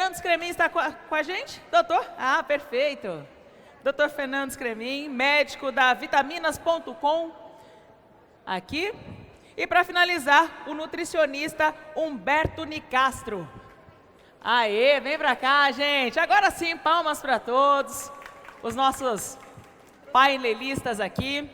Fernando Scremin está com a gente? Doutor? Ah, perfeito. Doutor Fernando Scremin, médico da Vitaminas.com, aqui. E para finalizar, o nutricionista Humberto Nicastro. Aê, vem para cá, gente. Agora sim, palmas para todos os nossos painelistas aqui.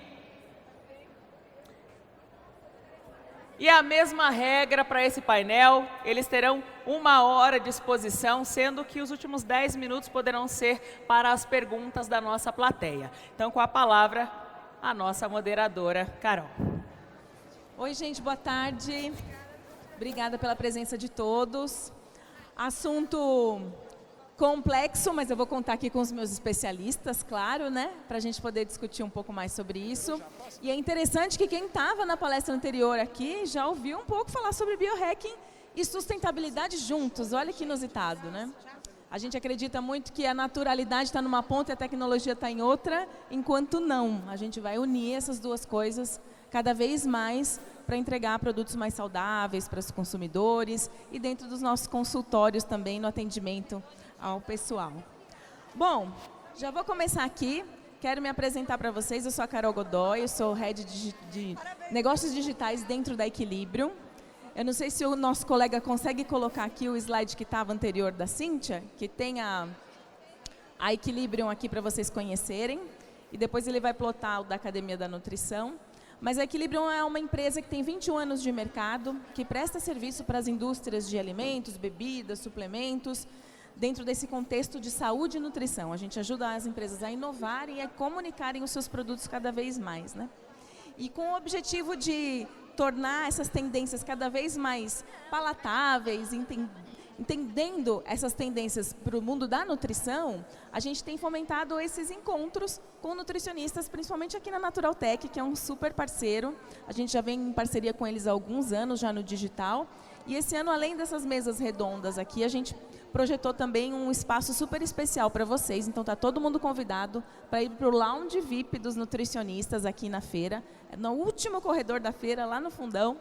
E a mesma regra para esse painel, eles terão 1 hora de exposição, sendo que os últimos 10 minutos poderão ser para as perguntas da nossa plateia. Então, com a palavra, a nossa moderadora, Carol. Oi, gente, boa tarde. Obrigada pela presença de todos. Assunto complexo, mas eu vou contar aqui com os meus especialistas, claro, né? Para a gente poder discutir um pouco mais sobre isso. E é interessante que quem estava na palestra anterior aqui já ouviu um pouco falar sobre biohacking e sustentabilidade juntos. Olha que inusitado, né? A gente acredita muito que a naturalidade está numa ponta e a tecnologia está em outra, enquanto não. A gente vai unir essas duas coisas cada vez mais para entregar produtos mais saudáveis para os consumidores e dentro dos nossos consultórios também no atendimento ao pessoal. Bom, já vou começar aqui. Quero me apresentar para vocês. Eu sou a Carol Godoy, eu sou Head de Negócios Digitais dentro da Equilibrium. Eu não sei se o nosso colega consegue colocar aqui o slide que estava anterior da Cíntia, que tem a Equilibrium aqui para vocês conhecerem. E depois ele vai plotar o da Academia da Nutrição. Mas a Equilibrium é uma empresa que tem 21 anos de mercado, que presta serviço para as indústrias de alimentos, bebidas, suplementos, dentro desse contexto de saúde e nutrição. A gente ajuda as empresas a inovarem e a comunicarem os seus produtos cada vez mais, né? E com o objetivo de tornar essas tendências cada vez mais palatáveis, entendendo essas tendências para o mundo da nutrição, a gente tem fomentado esses encontros com nutricionistas, principalmente aqui na Naturaltech, que é um super parceiro. A gente já vem em parceria com eles há alguns anos, já no digital. E esse ano, além dessas mesas redondas aqui, a gente projetou também um espaço super especial para vocês. Então, está todo mundo convidado para ir para o Lounge VIP dos nutricionistas aqui na feira. No último corredor da feira, lá no fundão.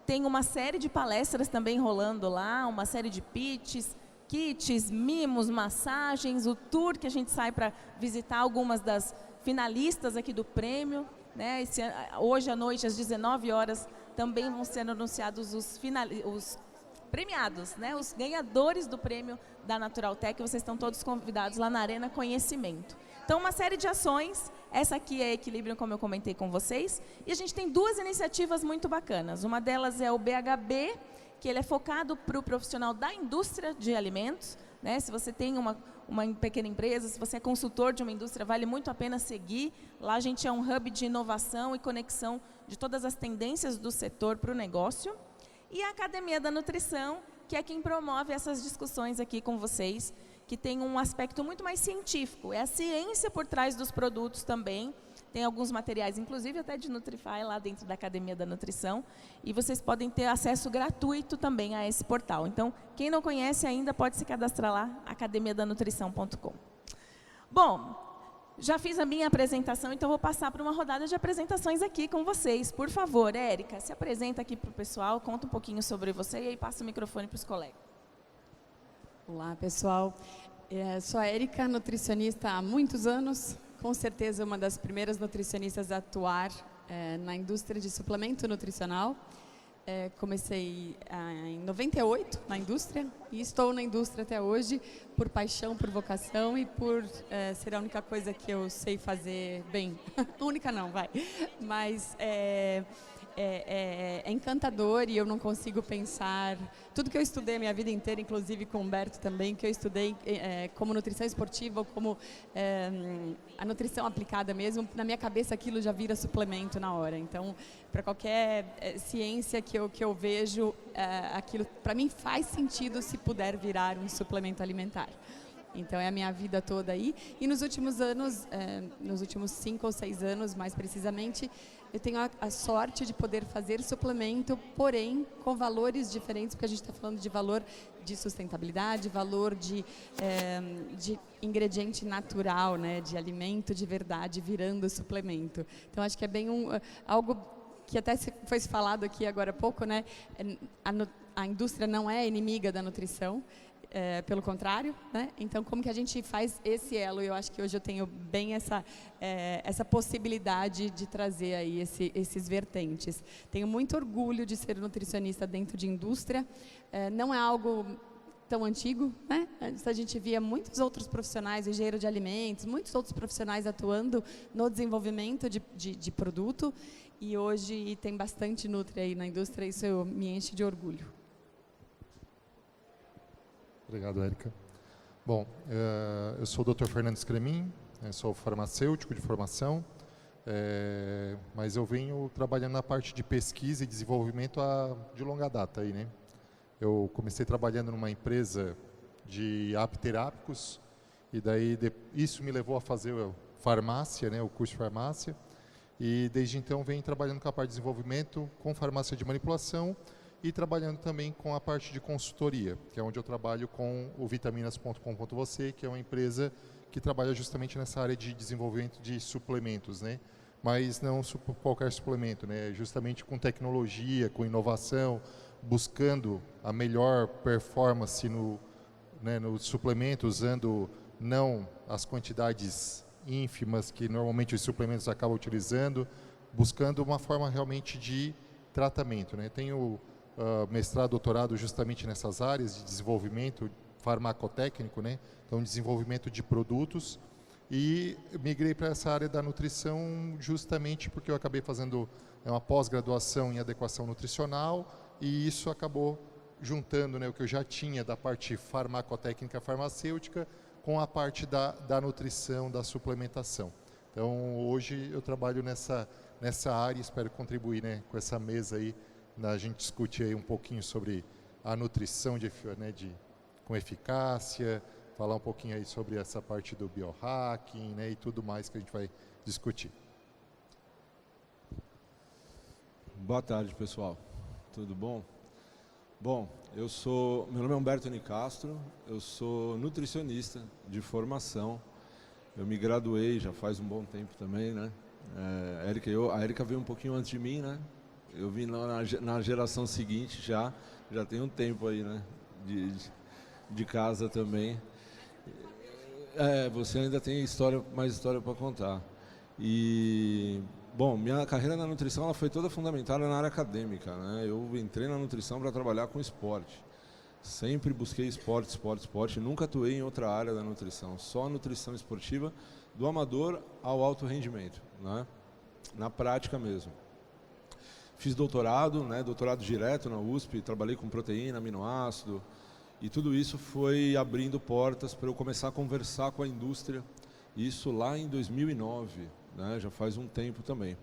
Tem uma série de palestras também rolando lá, uma série de pitches, kits, mimos, massagens, o tour que a gente sai para visitar algumas das finalistas aqui do prêmio, né? Hoje à noite, às 19 horas, também vão ser anunciados os premiados, né? Os ganhadores do prêmio da Naturaltech. Vocês estão todos convidados lá na Arena Conhecimento. Então, uma série de ações. Essa aqui é a Equilibrium, como eu comentei com vocês. E a gente tem duas iniciativas muito bacanas. Uma delas é o BHB, que ele é focado para o profissional da indústria de alimentos, né? Se você tem uma pequena empresa, se você é consultor de uma indústria, vale muito a pena seguir. Lá a gente é um hub de inovação e conexão de todas as tendências do setor para o negócio. E a Academia da Nutrição, que é quem promove essas discussões aqui com vocês, que tem um aspecto muito mais científico. É a ciência por trás dos produtos também. Tem alguns materiais, inclusive até de Nutrify, lá dentro da Academia da Nutrição. E vocês podem ter acesso gratuito também a esse portal. Então, quem não conhece ainda, pode se cadastrar lá, academiadanutrição.com. Bom, já fiz a minha apresentação, então vou passar para uma rodada de apresentações aqui com vocês. Por favor, Érica, se apresenta aqui para o pessoal, conta um pouquinho sobre você e aí passa o microfone para os colegas. Olá, pessoal. Sou a Érica, nutricionista há muitos anos, com certeza uma das primeiras nutricionistas a atuar na indústria de suplemento nutricional. Comecei em 98 na indústria e estou na indústria até hoje por paixão, por vocação e por ser a única coisa que eu sei fazer bem. Única não, vai. Mas é encantador e eu não consigo pensar... Tudo que eu estudei a minha vida inteira, inclusive com o Humberto também, que eu estudei como nutrição esportiva, como a nutrição aplicada mesmo, na minha cabeça aquilo já vira suplemento na hora. Então, para qualquer ciência que eu vejo, aquilo para mim faz sentido se puder virar um suplemento alimentar. Então, é a minha vida toda aí. E nos últimos anos, nos últimos 5 ou 6 anos, mais precisamente, eu tenho a sorte de poder fazer suplemento, porém, com valores diferentes, porque a gente está falando de valor de sustentabilidade, valor de ingrediente natural, né, de alimento de verdade, virando suplemento. Então, acho que é bem algo que até foi falado aqui agora há pouco, né? A indústria não é inimiga da nutrição. pelo contrário, né? Então, como que a gente faz esse elo? Eu acho que hoje eu tenho bem essa possibilidade de trazer aí esses vertentes. Tenho muito orgulho de ser nutricionista dentro de indústria. Não é algo tão antigo, né? Antes a gente via muitos outros profissionais, engenheiro de alimentos, muitos outros profissionais atuando no desenvolvimento de produto, e hoje tem bastante nutri aí na indústria, isso me enche de orgulho. Obrigado, Érica. Bom, eu sou o Dr. Fernando Cremin, sou farmacêutico de formação, mas eu venho trabalhando na parte de pesquisa e desenvolvimento de longa data aí, né? Eu comecei trabalhando numa empresa de apterápicos e daí isso me levou a fazer farmácia, né, o curso de farmácia, e desde então venho trabalhando com a parte de desenvolvimento, com farmácia de manipulação e trabalhando também com a parte de consultoria, que é onde eu trabalho com o vitaminas.com.você, que é uma empresa que trabalha justamente nessa área de desenvolvimento de suplementos, né? Mas não qualquer suplemento, né? Justamente com tecnologia, com inovação, buscando a melhor performance no suplemento, usando não as quantidades ínfimas que normalmente os suplementos acabam utilizando, buscando uma forma realmente de tratamento, né? Tenho mestrado, doutorado justamente nessas áreas de desenvolvimento farmacotécnico, né? Então, desenvolvimento de produtos, e migrei para essa área da nutrição justamente porque eu acabei fazendo uma pós-graduação em adequação nutricional, e isso acabou juntando, né, o que eu já tinha da parte farmacotécnica farmacêutica com a parte da nutrição, da suplementação. Então, hoje eu trabalho nessa área e espero contribuir, né, com essa mesa aí. A gente discute aí um pouquinho sobre a nutrição com eficácia, falar um pouquinho aí sobre essa parte do biohacking, né, e tudo mais que a gente vai discutir. Boa tarde, pessoal. Tudo bom? Bom, meu nome é Humberto Nicastro, eu sou nutricionista de formação. Eu me graduei já faz um bom tempo também, né? A Érica veio um pouquinho antes de mim, né? Eu vim na geração seguinte já tem um tempo aí, né? De casa também. Você ainda tem mais história para contar. E bom, minha carreira na nutrição ela foi toda fundamentada na área acadêmica, né? Eu entrei na nutrição para trabalhar com esporte. Sempre busquei esporte, nunca atuei em outra área da nutrição, só a nutrição esportiva, do amador ao alto rendimento, né? Na prática mesmo. Fiz doutorado, né? Doutorado direto na USP, trabalhei com proteína, aminoácido, e tudo isso foi abrindo portas para eu começar a conversar com a indústria, isso lá em 2009, né? Já faz um tempo também.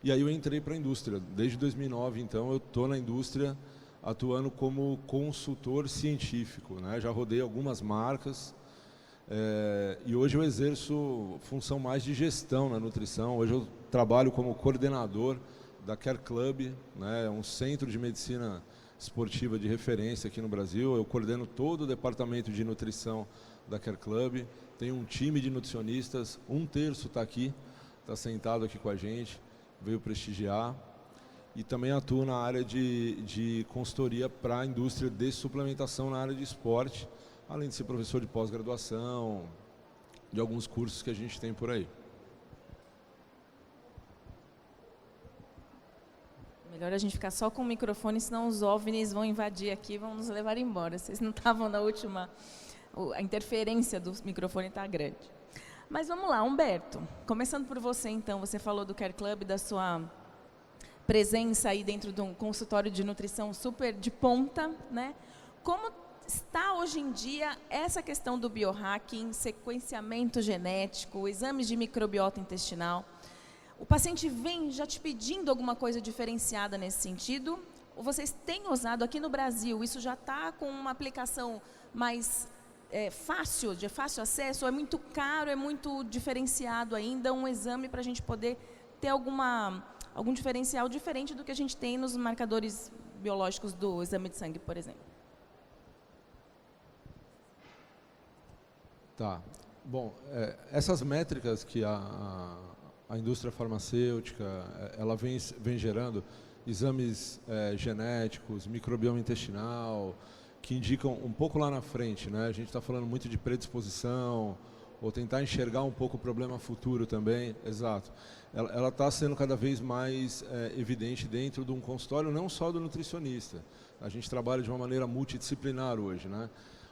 E aí eu entrei para a indústria, desde 2009, então eu estou na indústria atuando como consultor científico, né? Já rodei algumas marcas, e hoje eu exerço função mais de gestão na nutrição. Hoje eu trabalho como coordenador da Care Club, né? Um centro de medicina esportiva de referência aqui no Brasil. Eu coordeno todo o departamento de nutrição da Care Club. Tenho um time de nutricionistas, 1/3 está aqui, está sentado aqui com a gente, veio prestigiar. E também atuo na área de consultoria para a indústria de suplementação na área de esporte, além de ser professor de pós-graduação, de alguns cursos que a gente tem por aí. Melhor a gente ficar só com o microfone, senão os OVNIs vão invadir aqui e vão nos levar embora. Vocês não estavam na última... A interferência do microfone está grande. Mas vamos lá, Humberto. Começando por você, então. Você falou do Care Club, da sua presença aí dentro de um consultório de nutrição super de ponta, né? Como está hoje em dia essa questão do biohacking, sequenciamento genético, exames de microbiota intestinal? O paciente vem já te pedindo alguma coisa diferenciada nesse sentido? Ou vocês têm usado aqui no Brasil, isso já está com uma aplicação mais fácil, de fácil acesso? Ou é muito caro, é muito diferenciado ainda um exame para a gente poder ter algum diferencial diferente do que a gente tem nos marcadores biológicos do exame de sangue, por exemplo? Tá. Bom, essas métricas que a indústria farmacêutica ela vem gerando, exames genéticos, microbioma intestinal, que indicam um pouco lá na frente, né? A gente está falando muito de predisposição, ou tentar enxergar um pouco o problema futuro também, exato. Ela está sendo cada vez mais evidente dentro de um consultório, não só do nutricionista. A gente trabalha de uma maneira multidisciplinar hoje, né?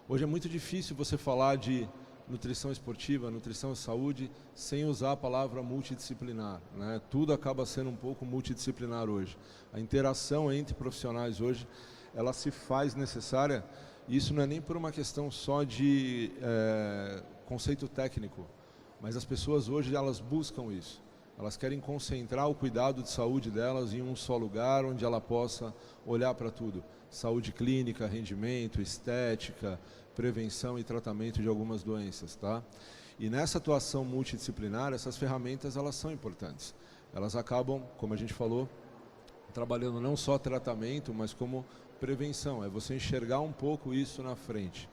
Hoje é muito difícil você falar de nutrição esportiva, nutrição e saúde, sem usar a palavra multidisciplinar, né? Tudo acaba sendo um pouco multidisciplinar hoje. A interação entre profissionais hoje, ela se faz necessária, e isso não é nem por uma questão só de conceito técnico, mas as pessoas hoje elas buscam isso. Elas querem concentrar o cuidado de saúde delas em um só lugar, onde ela possa olhar para tudo. Saúde clínica, rendimento, estética, prevenção e tratamento de algumas doenças, tá? E nessa atuação multidisciplinar, essas ferramentas elas são importantes. Elas acabam, como a gente falou, trabalhando não só tratamento, mas como prevenção. É você enxergar um pouco isso na frente.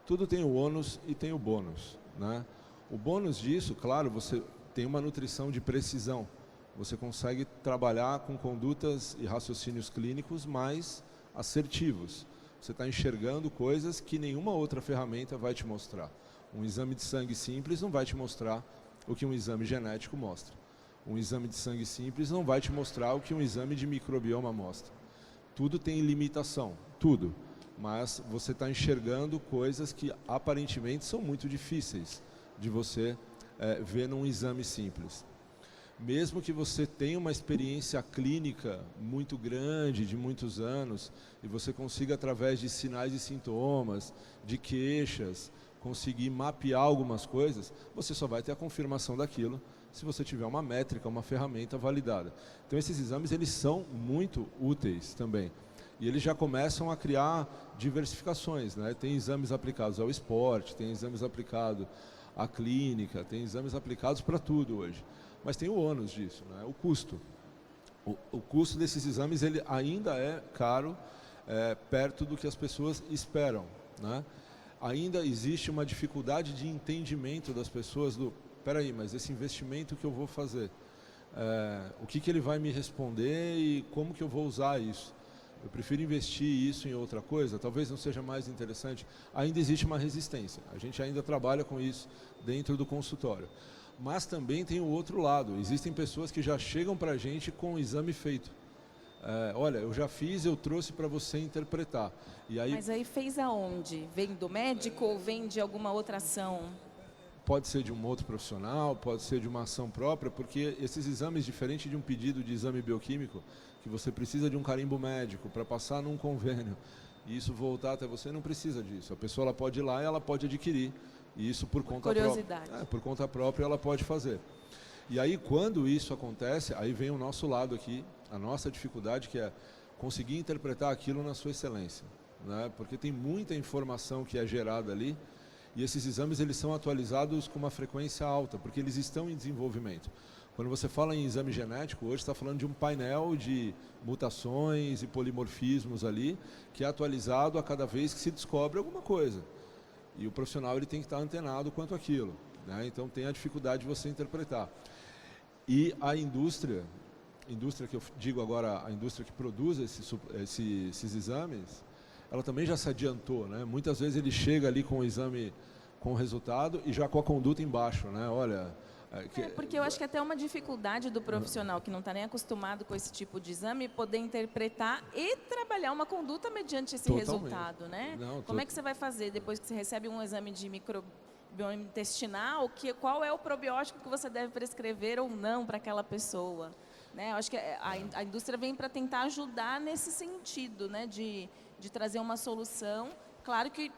Tudo tem o ônus e tem o bônus, né? O bônus disso, claro, você tem uma nutrição de precisão. Você consegue trabalhar com condutas e raciocínios clínicos mais assertivos. Você está enxergando coisas que nenhuma outra ferramenta vai te mostrar. Um exame de sangue simples não vai te mostrar o que um exame genético mostra. Um exame de sangue simples não vai te mostrar o que um exame de microbioma mostra. Tudo tem limitação, tudo. Mas você está enxergando coisas que aparentemente são muito difíceis de você ver num exame simples. Mesmo que você tenha uma experiência clínica muito grande, de muitos anos, e você consiga, através de sinais e sintomas, de queixas, conseguir mapear algumas coisas, você só vai ter a confirmação daquilo se você tiver uma métrica, uma ferramenta validada. Então esses exames eles são muito úteis também. E eles já começam a criar diversificações, né? Tem exames aplicados ao esporte, tem exames aplicados à clínica, tem exames aplicados para tudo hoje. Mas tem o ônus disso, né? O custo. O custo desses exames ele ainda é caro, perto do que as pessoas esperam, né? Ainda existe uma dificuldade de entendimento das pessoas do, peraí, mas esse investimento que eu vou fazer, o que ele vai me responder e como que eu vou usar isso? Eu prefiro investir isso em outra coisa, talvez não seja mais interessante. Ainda existe uma resistência, a gente ainda trabalha com isso dentro do consultório. Mas também tem o outro lado, existem pessoas que já chegam para a gente com o exame feito. Olha, eu já fiz, eu trouxe para você interpretar. E aí, mas aí fez aonde? Vem do médico ou vem de alguma outra ação? Pode ser de um outro profissional, pode ser de uma ação própria, porque esses exames, diferente de um pedido de exame bioquímico, que você precisa de um carimbo médico para passar num convênio, e isso voltar até você, não precisa disso. A pessoa ela pode ir lá e ela pode adquirir, e isso por conta curiosidade. própria. Por conta própria ela pode fazer. E aí quando isso acontece, aí vem o nosso lado aqui, a nossa dificuldade, que é conseguir interpretar aquilo na sua excelência, né? Porque tem muita informação que é gerada ali, e esses exames eles são atualizados com uma frequência alta, porque eles estão em desenvolvimento. Quando você fala em exame genético, hoje está falando de um painel de mutações e polimorfismos ali, que é atualizado a cada vez que se descobre alguma coisa. E o profissional ele tem que estar antenado quanto àquilo, né? Então tem a dificuldade de você interpretar. E a indústria que eu digo agora, a indústria que produz esses exames, ela também já se adiantou, né? Muitas vezes ele chega ali com o exame, com o resultado e já com a conduta embaixo, né? Olha... porque eu acho que até uma dificuldade do profissional que não está nem acostumado com esse tipo de exame poder interpretar e trabalhar uma conduta mediante esse resultado, né? Como é que você vai fazer depois que você recebe um exame de microbioma intestinal? Qual é o probiótico que você deve prescrever ou não para aquela pessoa? Né? Eu acho que a indústria vem para tentar ajudar nesse sentido, né? De trazer uma solução. Claro que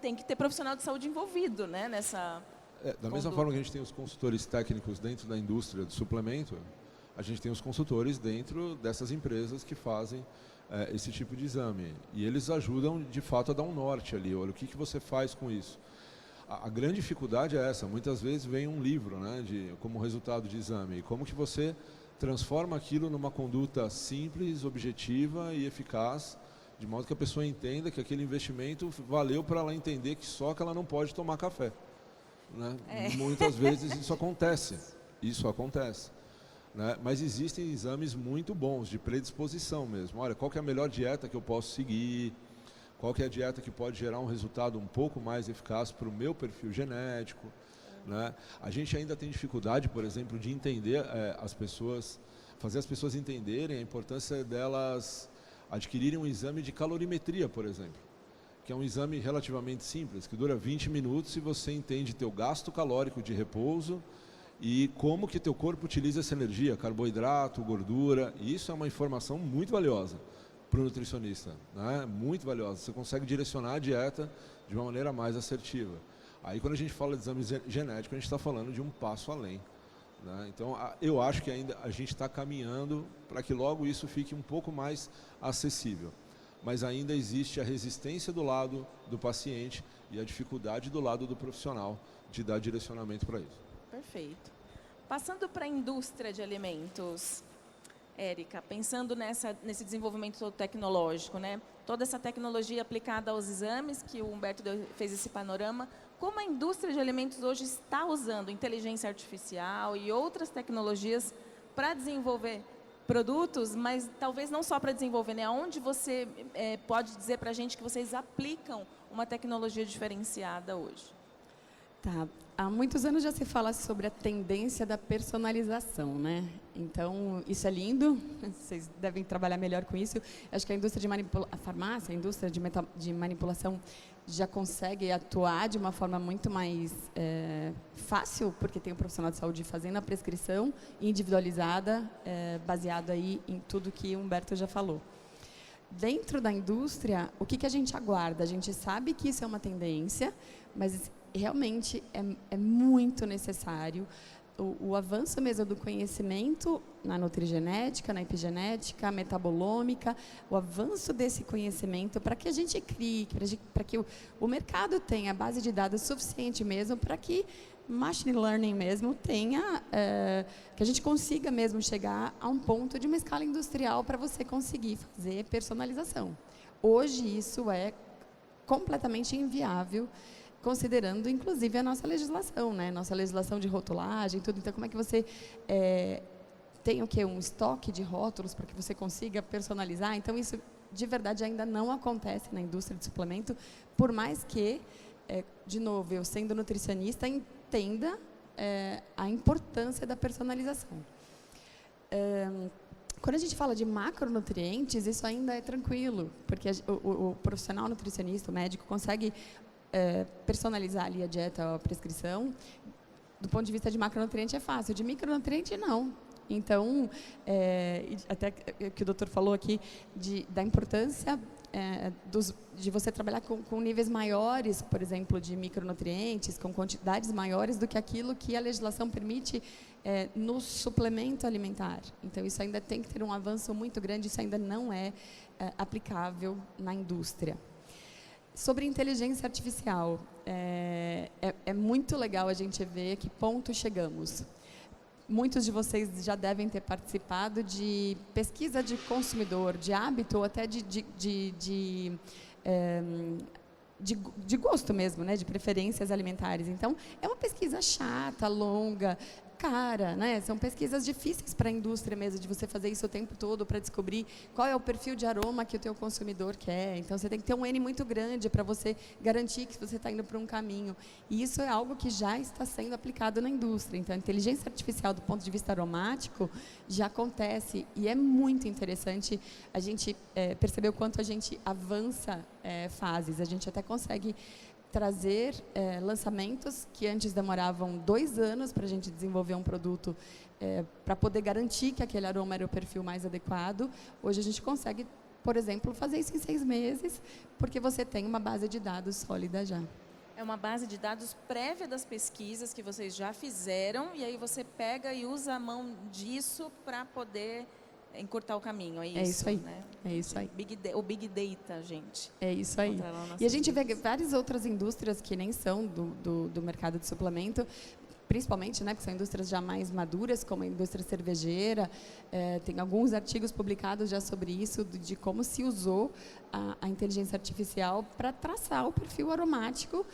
tem que ter profissional de saúde envolvido, né? Nessa da mesma forma que a gente tem os consultores técnicos dentro da indústria do suplemento, a gente tem os consultores dentro dessas empresas que fazem esse tipo de exame. E eles ajudam, de fato, a dar um norte ali. Olha, o que você faz com isso? A grande dificuldade é essa. Muitas vezes vem um livro, né, como resultado de exame. E como que você transforma aquilo numa conduta simples, objetiva e eficaz, de modo que a pessoa entenda que aquele investimento valeu para ela entender que só que ela não pode tomar café. Né? Muitas vezes isso acontece, né? Mas existem exames muito bons de predisposição mesmo. Olha, qual que é a melhor dieta que eu posso seguir, Qual que é a dieta que pode gerar um resultado um pouco mais eficaz para o meu perfil genético, né? A gente ainda tem dificuldade, por exemplo, de entender as pessoas, fazer as pessoas entenderem a importância delas adquirirem um exame de calorimetria, por exemplo, que é um exame relativamente simples, que dura 20 minutos e você entende teu gasto calórico de repouso e como que teu corpo utiliza essa energia, carboidrato, gordura, e isso é uma informação muito valiosa para o nutricionista, né? Muito valiosa. Você consegue direcionar a dieta de uma maneira mais assertiva. Aí quando a gente fala de exame genético, a gente está falando de um passo além, né? Então eu acho que ainda a gente está caminhando para que logo isso fique um pouco mais acessível. Mas ainda existe a resistência do lado do paciente e a dificuldade do lado do profissional de dar direcionamento para isso. Perfeito. Passando para a indústria de alimentos, Érica, pensando nesse desenvolvimento todo tecnológico, né? Toda essa tecnologia aplicada aos exames, que o Humberto fez esse panorama, como a indústria de alimentos hoje está usando inteligência artificial e outras tecnologias para desenvolver produtos, mas talvez não só para desenvolver, né? Onde você pode dizer para a gente que vocês aplicam uma tecnologia diferenciada hoje? Tá. Há muitos anos já se fala sobre a tendência da personalização, né? Então, isso é lindo, vocês devem trabalhar melhor com isso. Acho que a indústria a farmácia, a indústria de manipulação já consegue atuar de uma forma muito mais fácil, porque tem um profissional de saúde fazendo a prescrição individualizada, baseado aí em tudo que o Humberto já falou. Dentro da indústria, o que a gente aguarda? A gente sabe que isso é uma tendência, mas realmente é muito necessário o avanço mesmo do conhecimento na nutrigenética, na epigenética, metabolômica, o avanço desse conhecimento para que a gente crie, para que o mercado tenha base de dados suficiente mesmo para que machine learning mesmo tenha, que a gente consiga mesmo chegar a um ponto de uma escala industrial para você conseguir fazer personalização. Hoje isso é completamente inviável, considerando, inclusive, a nossa legislação, né? Nossa legislação de rotulagem, tudo. Então, como é que você tem o quê? Um estoque de rótulos para que você consiga personalizar? Então, isso, de verdade, ainda não acontece na indústria de suplemento, por mais que, de novo, eu sendo nutricionista, entenda a importância da personalização. Quando a gente fala de macronutrientes, isso ainda é tranquilo, porque o profissional nutricionista, o médico, consegue personalizar ali a dieta, a prescrição. Do ponto de vista de macronutriente é fácil, de micronutriente não. Então, até que o doutor falou aqui da importância de você trabalhar com níveis maiores, por exemplo, de micronutrientes, com quantidades maiores do que aquilo que a legislação permite no suplemento alimentar. Então, isso ainda tem que ter um avanço muito grande, isso ainda não é aplicável na indústria. Sobre inteligência artificial, é muito legal a gente ver a que ponto chegamos. Muitos de vocês já devem ter participado de pesquisa de consumidor, de hábito ou até de gosto mesmo, né, de preferências alimentares. Então, é uma pesquisa chata, longa, cara, né? São pesquisas difíceis para a indústria mesmo, de você fazer isso o tempo todo para descobrir qual é o perfil de aroma que o teu consumidor quer. Então, você tem que ter um N muito grande para você garantir que você está indo para um caminho. E isso é algo que já está sendo aplicado na indústria. Então, a inteligência artificial, do ponto de vista aromático, já acontece. E é muito interessante a gente perceber o quanto a gente avança fases. A gente até consegue trazer lançamentos que antes demoravam 2 anos para a gente desenvolver um produto para poder garantir que aquele aroma era o perfil mais adequado. Hoje a gente consegue, por exemplo, fazer isso em 6 meses, porque você tem uma base de dados sólida já. É uma base de dados prévia das pesquisas que vocês já fizeram, e aí você pega e usa a mão disso para poder encurtar o caminho, é isso? É isso aí, né? É isso aí. O Big Data, gente. É isso aí. E a gente vê várias outras indústrias que nem são do mercado de suplemento, principalmente, né, porque são indústrias já mais maduras, como a indústria cervejeira. Tem alguns artigos publicados já sobre isso, de como se usou a inteligência artificial para traçar o perfil aromático,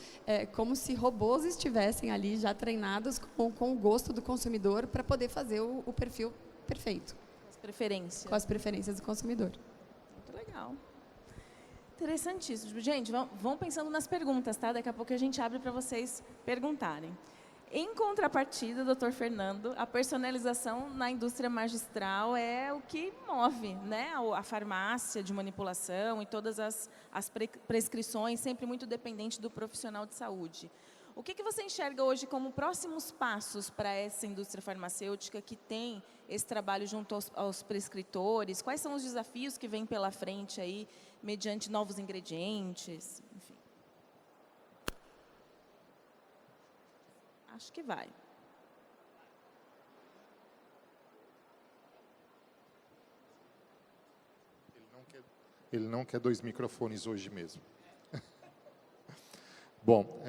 como se robôs estivessem ali já treinados com o gosto do consumidor para poder fazer o perfil perfeito. Preferências. Com as preferências do consumidor. Muito legal. Interessantíssimo. Gente, vão pensando nas perguntas, tá? Daqui a pouco a gente abre para vocês perguntarem. Em contrapartida, doutor Fernando, a personalização na indústria magistral é o que move, né? A farmácia de manipulação e todas as prescrições, sempre muito dependente do profissional de saúde. O que você enxerga hoje como próximos passos para essa indústria farmacêutica que tem esse trabalho junto aos prescritores? Quais são os desafios que vêm pela frente aí, mediante novos ingredientes? Enfim. Acho que vai. Ele não quer 2 microfones hoje mesmo. Bom,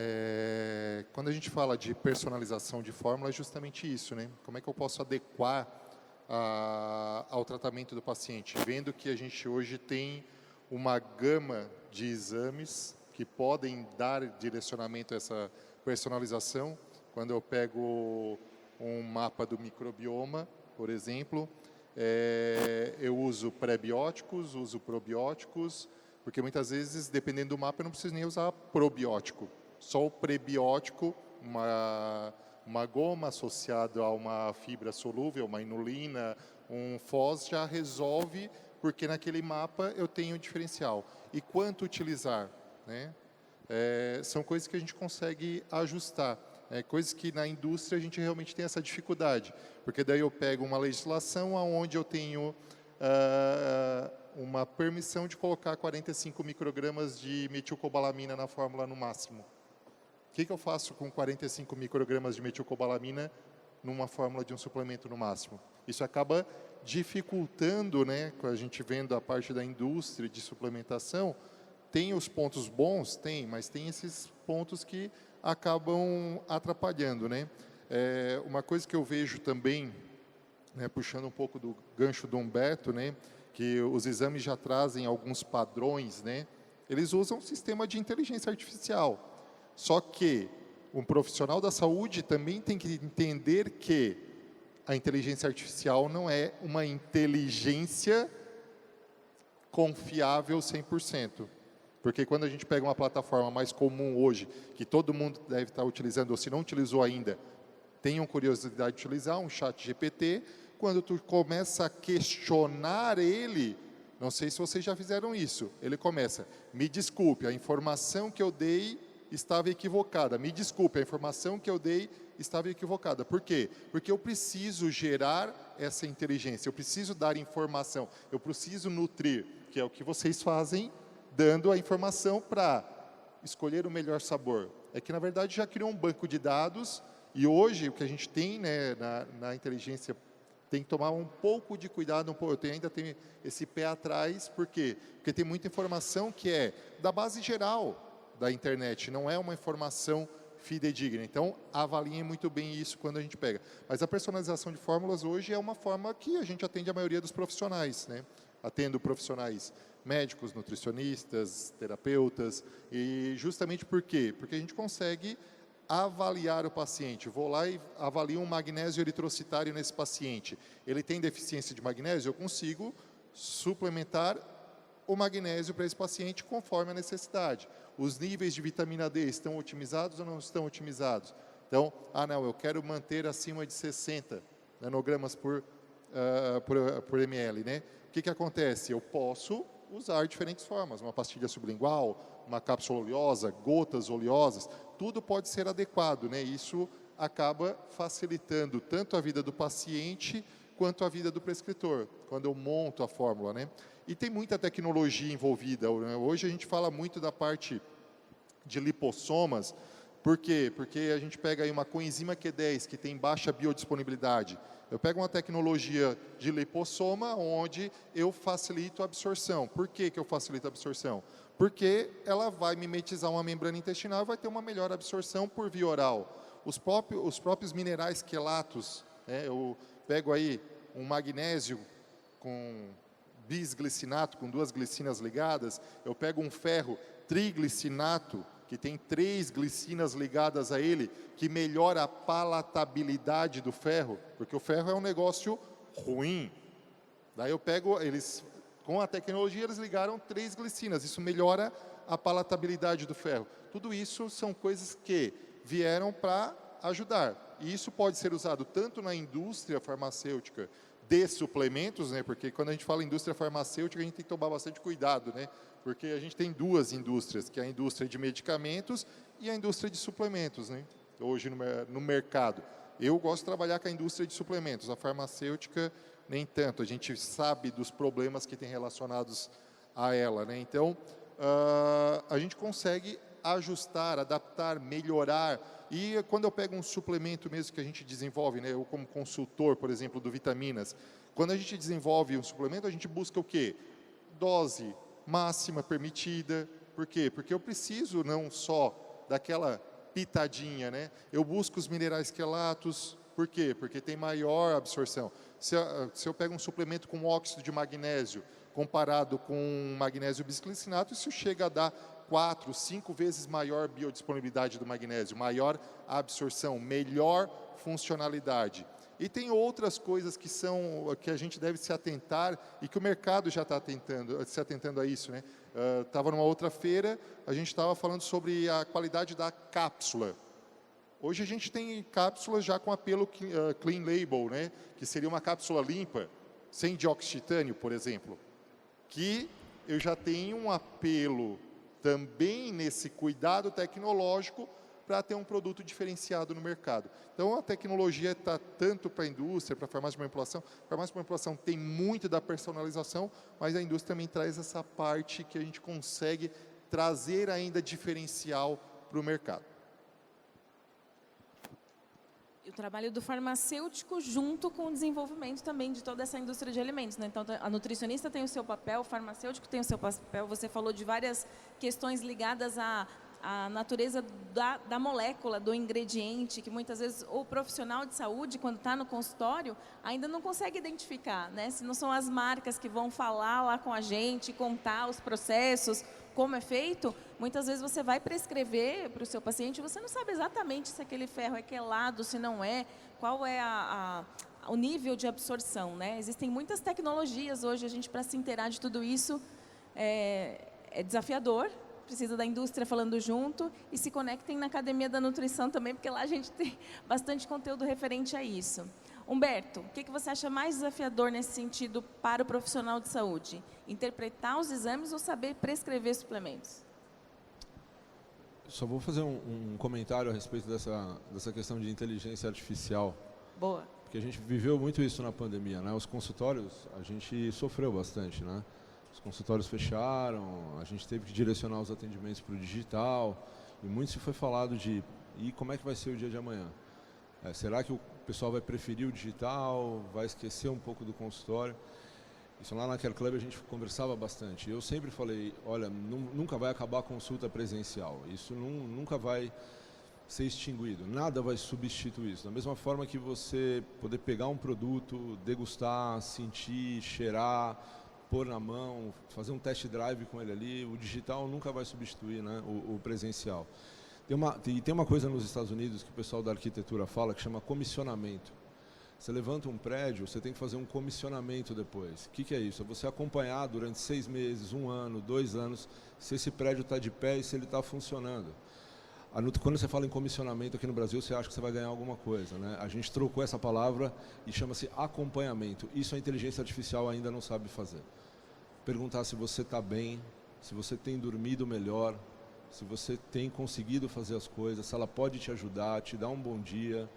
quando a gente fala de personalização de fórmula, é justamente isso, né? Como é que eu posso adequar ao tratamento do paciente? Vendo que a gente hoje tem uma gama de exames que podem dar direcionamento a essa personalização. Quando eu pego um mapa do microbioma, por exemplo, eu uso pré-bióticos, uso probióticos, porque muitas vezes, dependendo do mapa, eu não preciso nem usar probiótico. Só o prebiótico, uma goma associada a uma fibra solúvel, uma inulina, um FOS, já resolve, porque naquele mapa eu tenho um diferencial. E quanto utilizar? Né? São coisas que a gente consegue ajustar. Coisas que na indústria a gente realmente tem essa dificuldade. Porque daí eu pego uma legislação onde eu tenho uma permissão de colocar 45 microgramas de metilcobalamina na fórmula no máximo. O que eu faço com 45 microgramas de metilcobalamina numa fórmula de um suplemento no máximo? Isso acaba dificultando, né, com a gente vendo a parte da indústria de suplementação. Tem os pontos bons? Tem, mas tem esses pontos que acabam atrapalhando, né? Uma coisa que eu vejo também, né, puxando um pouco do gancho do Humberto, né, que os exames já trazem alguns padrões, né? Eles usam um sistema de inteligência artificial. Só que um profissional da saúde também tem que entender que a inteligência artificial não é uma inteligência confiável 100%. Porque quando a gente pega uma plataforma mais comum hoje, que todo mundo deve estar utilizando, ou se não utilizou ainda, tenham curiosidade de utilizar, um chat GPT, quando tu começa a questionar ele, não sei se vocês já fizeram isso, ele começa, me desculpe, a informação que eu dei estava equivocada, me desculpe, a informação que eu dei estava equivocada. Por quê? Porque eu preciso gerar essa inteligência, eu preciso dar informação, eu preciso nutrir, que é o que vocês fazem, dando a informação para escolher o melhor sabor. É que, na verdade, já criou um banco de dados e hoje o que a gente tem, né, na inteligência tem que tomar um pouco de cuidado, eu ainda tenho esse pé atrás, por quê? Porque tem muita informação que é da base geral da internet, não é uma informação fidedigna. Então, avaliem muito bem isso quando a gente pega. Mas a personalização de fórmulas hoje é uma forma que a gente atende a maioria dos profissionais, né? Atendo profissionais médicos, nutricionistas, terapeutas, e justamente por quê? Porque a gente consegue avaliar o paciente. Vou lá e avalio um magnésio eritrocitário nesse paciente. Ele tem deficiência de magnésio? Eu consigo suplementar o magnésio para esse paciente conforme a necessidade. Os níveis de vitamina D estão otimizados ou não estão otimizados? Então, não, eu quero manter acima de 60 nanogramas por ml, né? O que acontece? Eu posso usar diferentes formas, uma pastilha sublingual, uma cápsula oleosa, gotas oleosas, tudo pode ser adequado, né? Isso acaba facilitando tanto a vida do paciente quanto a vida do prescritor, quando eu monto a fórmula, né? E tem muita tecnologia envolvida, né? Hoje a gente fala muito da parte de lipossomas. Por quê? Porque a gente pega aí uma coenzima Q10 que tem baixa biodisponibilidade. Eu pego uma tecnologia de lipossoma onde eu facilito a absorção. Por que eu facilito a absorção? Porque ela vai mimetizar uma membrana intestinal e vai ter uma melhor absorção por via oral. Os próprios minerais quelatos, né? Eu pego aí um magnésio com bisglicinato, com 2 glicinas ligadas, eu pego um ferro triglicinato, que tem 3 glicinas ligadas a ele, que melhora a palatabilidade do ferro, porque o ferro é um negócio ruim. Daí eu pego, eles Com a tecnologia, eles ligaram 3 glicinas. Isso melhora a palatabilidade do ferro. Tudo isso são coisas que vieram para ajudar. E isso pode ser usado tanto na indústria farmacêutica de suplementos, né? Porque quando a gente fala indústria farmacêutica, a gente tem que tomar bastante cuidado, né? Porque a gente tem 2 indústrias, que é a indústria de medicamentos e a indústria de suplementos, né? Hoje no mercado. Eu gosto de trabalhar com a indústria de suplementos, a farmacêutica nem tanto. A gente sabe dos problemas que tem relacionados a ela, né? Então, a gente consegue ajustar, adaptar, melhorar. E quando eu pego um suplemento mesmo que a gente desenvolve, né? Eu como consultor, por exemplo, do Vitaminas, quando a gente desenvolve um suplemento, a gente busca o quê? Dose máxima permitida. Por quê? Porque eu preciso não só daquela pitadinha, né? Eu busco os minerais quelatos. Por quê? Porque tem maior absorção. Se eu pego um suplemento com óxido de magnésio comparado com magnésio bisglicinato, isso chega a dar 4, 5 vezes maior biodisponibilidade do magnésio, maior absorção, melhor funcionalidade. E tem outras coisas que a gente deve se atentar e que o mercado já está se atentando a isso, né? Estava numa outra feira, a gente estava falando sobre a qualidade da cápsula. Hoje a gente tem cápsulas já com apelo clean label, né? Que seria uma cápsula limpa, sem dióxido de titânio, por exemplo. Que eu já tenho um apelo também nesse cuidado tecnológico para ter um produto diferenciado no mercado. Então, a tecnologia está tanto para a indústria, para a farmácia de manipulação. A farmácia de manipulação tem muito da personalização, mas a indústria também traz essa parte que a gente consegue trazer ainda diferencial para o mercado. O trabalho do farmacêutico junto com o desenvolvimento também de toda essa indústria de alimentos, né? Então, a nutricionista tem o seu papel, o farmacêutico tem o seu papel. Você falou de várias questões ligadas à natureza da molécula, do ingrediente, que muitas vezes o profissional de saúde, quando está no consultório, ainda não consegue identificar, né? Se não são as marcas que vão falar lá com a gente, contar os processos, como é feito, muitas vezes você vai prescrever para o seu paciente e você não sabe exatamente se aquele ferro é quelado, se não é, qual é o nível de absorção, né? Existem muitas tecnologias hoje, a gente para se inteirar de tudo isso é desafiador, precisa da indústria falando junto e se conectem na Academia da Nutrição também, porque lá a gente tem bastante conteúdo referente a isso. Humberto, o que você acha mais desafiador nesse sentido para o profissional de saúde? Interpretar os exames ou saber prescrever suplementos? Só vou fazer um comentário a respeito dessa questão de inteligência artificial. Boa. Porque a gente viveu muito isso na pandemia, né? Os consultórios, a gente sofreu bastante, né? Os consultórios fecharam, a gente teve que direcionar os atendimentos para o digital, e muito se foi falado de, e como é que vai ser o dia de amanhã? Será que o pessoal vai preferir o digital, vai esquecer um pouco do consultório? Isso lá na Care Club a gente conversava bastante. Eu sempre falei, olha, nunca vai acabar a consulta presencial, isso nunca vai ser extinguido, nada vai substituir isso. Da mesma forma que você poder pegar um produto, degustar, sentir, cheirar, pôr na mão, fazer um test drive com ele ali, o digital nunca vai substituir, né, o presencial. Tem uma coisa nos Estados Unidos que o pessoal da arquitetura fala que chama comissionamento. Você levanta um prédio, você tem que fazer um comissionamento depois. O que é isso? É você acompanhar durante 6 meses, 1 ano, 2 anos, se esse prédio está de pé e se ele está funcionando. Quando você fala em comissionamento aqui no Brasil, você acha que você vai ganhar alguma coisa, né? A gente trocou essa palavra e chama-se acompanhamento. Isso a inteligência artificial ainda não sabe fazer. Perguntar se você está bem, se você tem dormido melhor, se você tem conseguido fazer as coisas, se ela pode te ajudar, te dar um bom dia.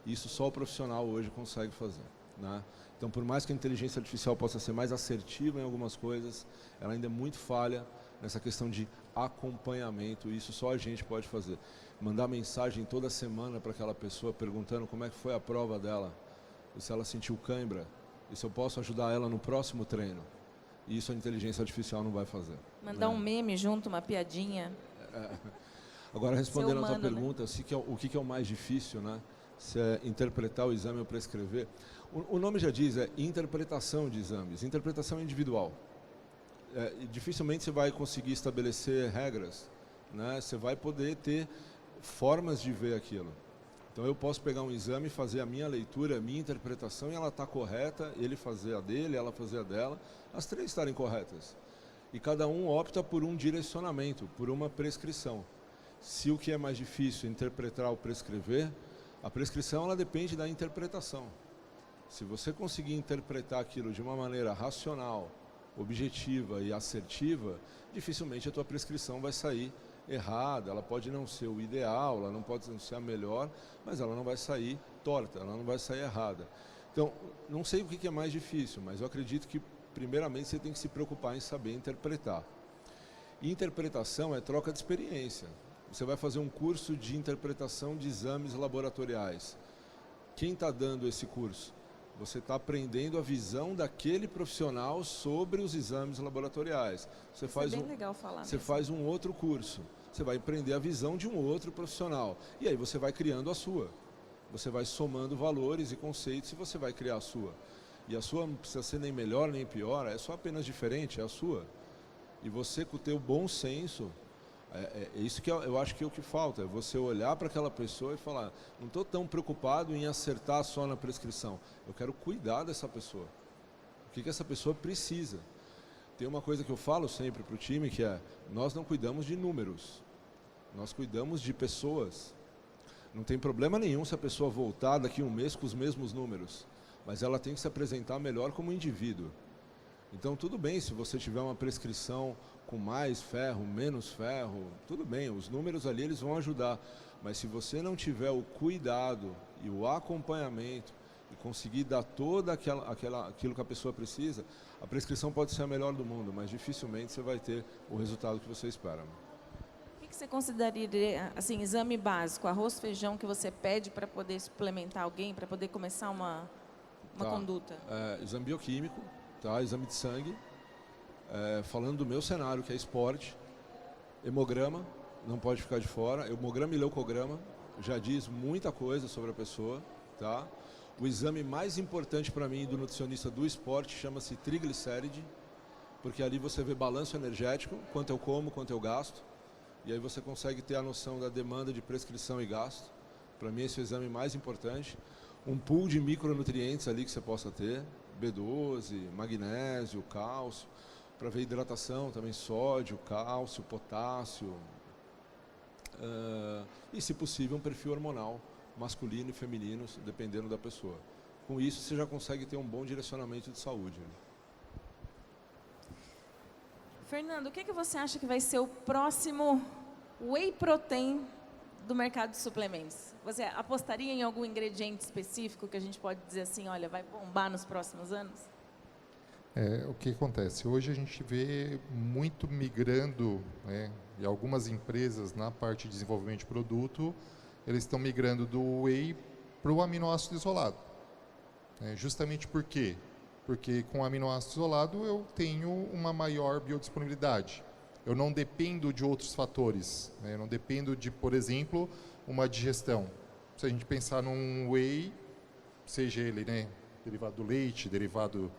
Isso só o profissional hoje consegue fazer, né? Então, por mais que a inteligência artificial possa ser mais assertiva em algumas coisas, ela ainda é muito falha nessa questão de acompanhamento. Isso só a gente pode fazer. Mandar mensagem toda semana para aquela pessoa perguntando como é que foi a prova dela, e se ela sentiu cãibra, e se eu posso ajudar ela no próximo treino. Isso a inteligência artificial não vai fazer. Mandar né? um meme junto, uma piadinha. Agora, respondendo humano, a tua pergunta, o que é o mais difícil, né? Se é interpretar o exame ou prescrever. O nome já diz, é interpretação de exames, interpretação individual. Dificilmente você vai conseguir estabelecer regras, né? Você vai poder ter formas de ver aquilo. Então eu posso pegar um exame, fazer a minha leitura, a minha interpretação e ela está correta, ele fazer a dele, ela fazer a dela, as três estarem corretas. E cada um opta por um direcionamento, por uma prescrição. Se o que é mais difícil é interpretar ou prescrever, a prescrição ela depende da interpretação. Se você conseguir interpretar aquilo de uma maneira racional, objetiva e assertiva, dificilmente a tua prescrição vai sair errada. Ela pode não ser o ideal, ela não pode não ser a melhor, mas ela não vai sair torta, ela não vai sair errada. Então, não sei o que é mais difícil, mas eu acredito que primeiramente você tem que se preocupar em saber interpretar. E interpretação é troca de experiência. Você vai fazer um curso de interpretação de exames laboratoriais. Quem está dando esse curso? Você está aprendendo a visão daquele profissional sobre os exames laboratoriais. Você faz é bem legal falar. Você mesmo. faz um outro curso. Você vai aprender a visão de um outro profissional. E aí você vai criando a sua. Você vai somando valores e conceitos e você vai criar a sua. E a sua não precisa ser nem melhor nem pior, é só apenas diferente, é a sua. E você, com o teu bom senso, é isso que eu acho que é o que falta, é você olhar para aquela pessoa e falar, não estou tão preocupado em acertar só na prescrição, eu quero cuidar dessa pessoa. O que essa pessoa precisa? Tem uma coisa que eu falo sempre para o time, que é, nós não cuidamos de números, nós cuidamos de pessoas. Não tem problema nenhum se a pessoa voltar daqui a um mês com os mesmos números, mas ela tem que se apresentar melhor como indivíduo. Então tudo bem se você tiver uma prescrição com mais ferro, menos ferro, tudo bem, os números ali eles vão ajudar, mas se você não tiver o cuidado e o acompanhamento e conseguir dar toda aquilo que a pessoa precisa, a prescrição pode ser a melhor do mundo, mas dificilmente você vai ter o resultado que você espera. O que você consideraria, assim, exame básico, arroz, feijão, que você pede para poder suplementar alguém, para poder começar uma conduta? Exame bioquímico, tá? Exame de sangue, falando do meu cenário, que é esporte, hemograma, não pode ficar de fora, hemograma e leucograma, já diz muita coisa sobre a pessoa, tá? O exame mais importante para mim do nutricionista do esporte chama-se triglicéride, porque ali você vê balanço energético, quanto eu como, quanto eu gasto, e aí você consegue ter a noção da demanda de prescrição e gasto. Para mim esse é o exame mais importante. Um pool de micronutrientes ali que você possa ter, B12, magnésio, cálcio, para ver hidratação também, sódio, cálcio, potássio, e se possível um perfil hormonal, masculino e feminino, dependendo da pessoa. Com isso você já consegue ter um bom direcionamento de saúde. Fernando, o que você acha que vai ser o próximo whey protein do mercado de suplementos? Você apostaria em algum ingrediente específico que a gente pode dizer assim, olha, vai bombar nos próximos anos? O que acontece? Hoje a gente vê muito migrando, né, e algumas empresas na parte de desenvolvimento de produto, eles estão migrando do whey para o aminoácido isolado. Justamente por quê? Porque com o aminoácido isolado eu tenho uma maior biodisponibilidade. Eu não dependo de outros fatores, né? Eu não dependo de, por exemplo, uma digestão. Se a gente pensar num whey, seja ele, né, derivado do leite, derivado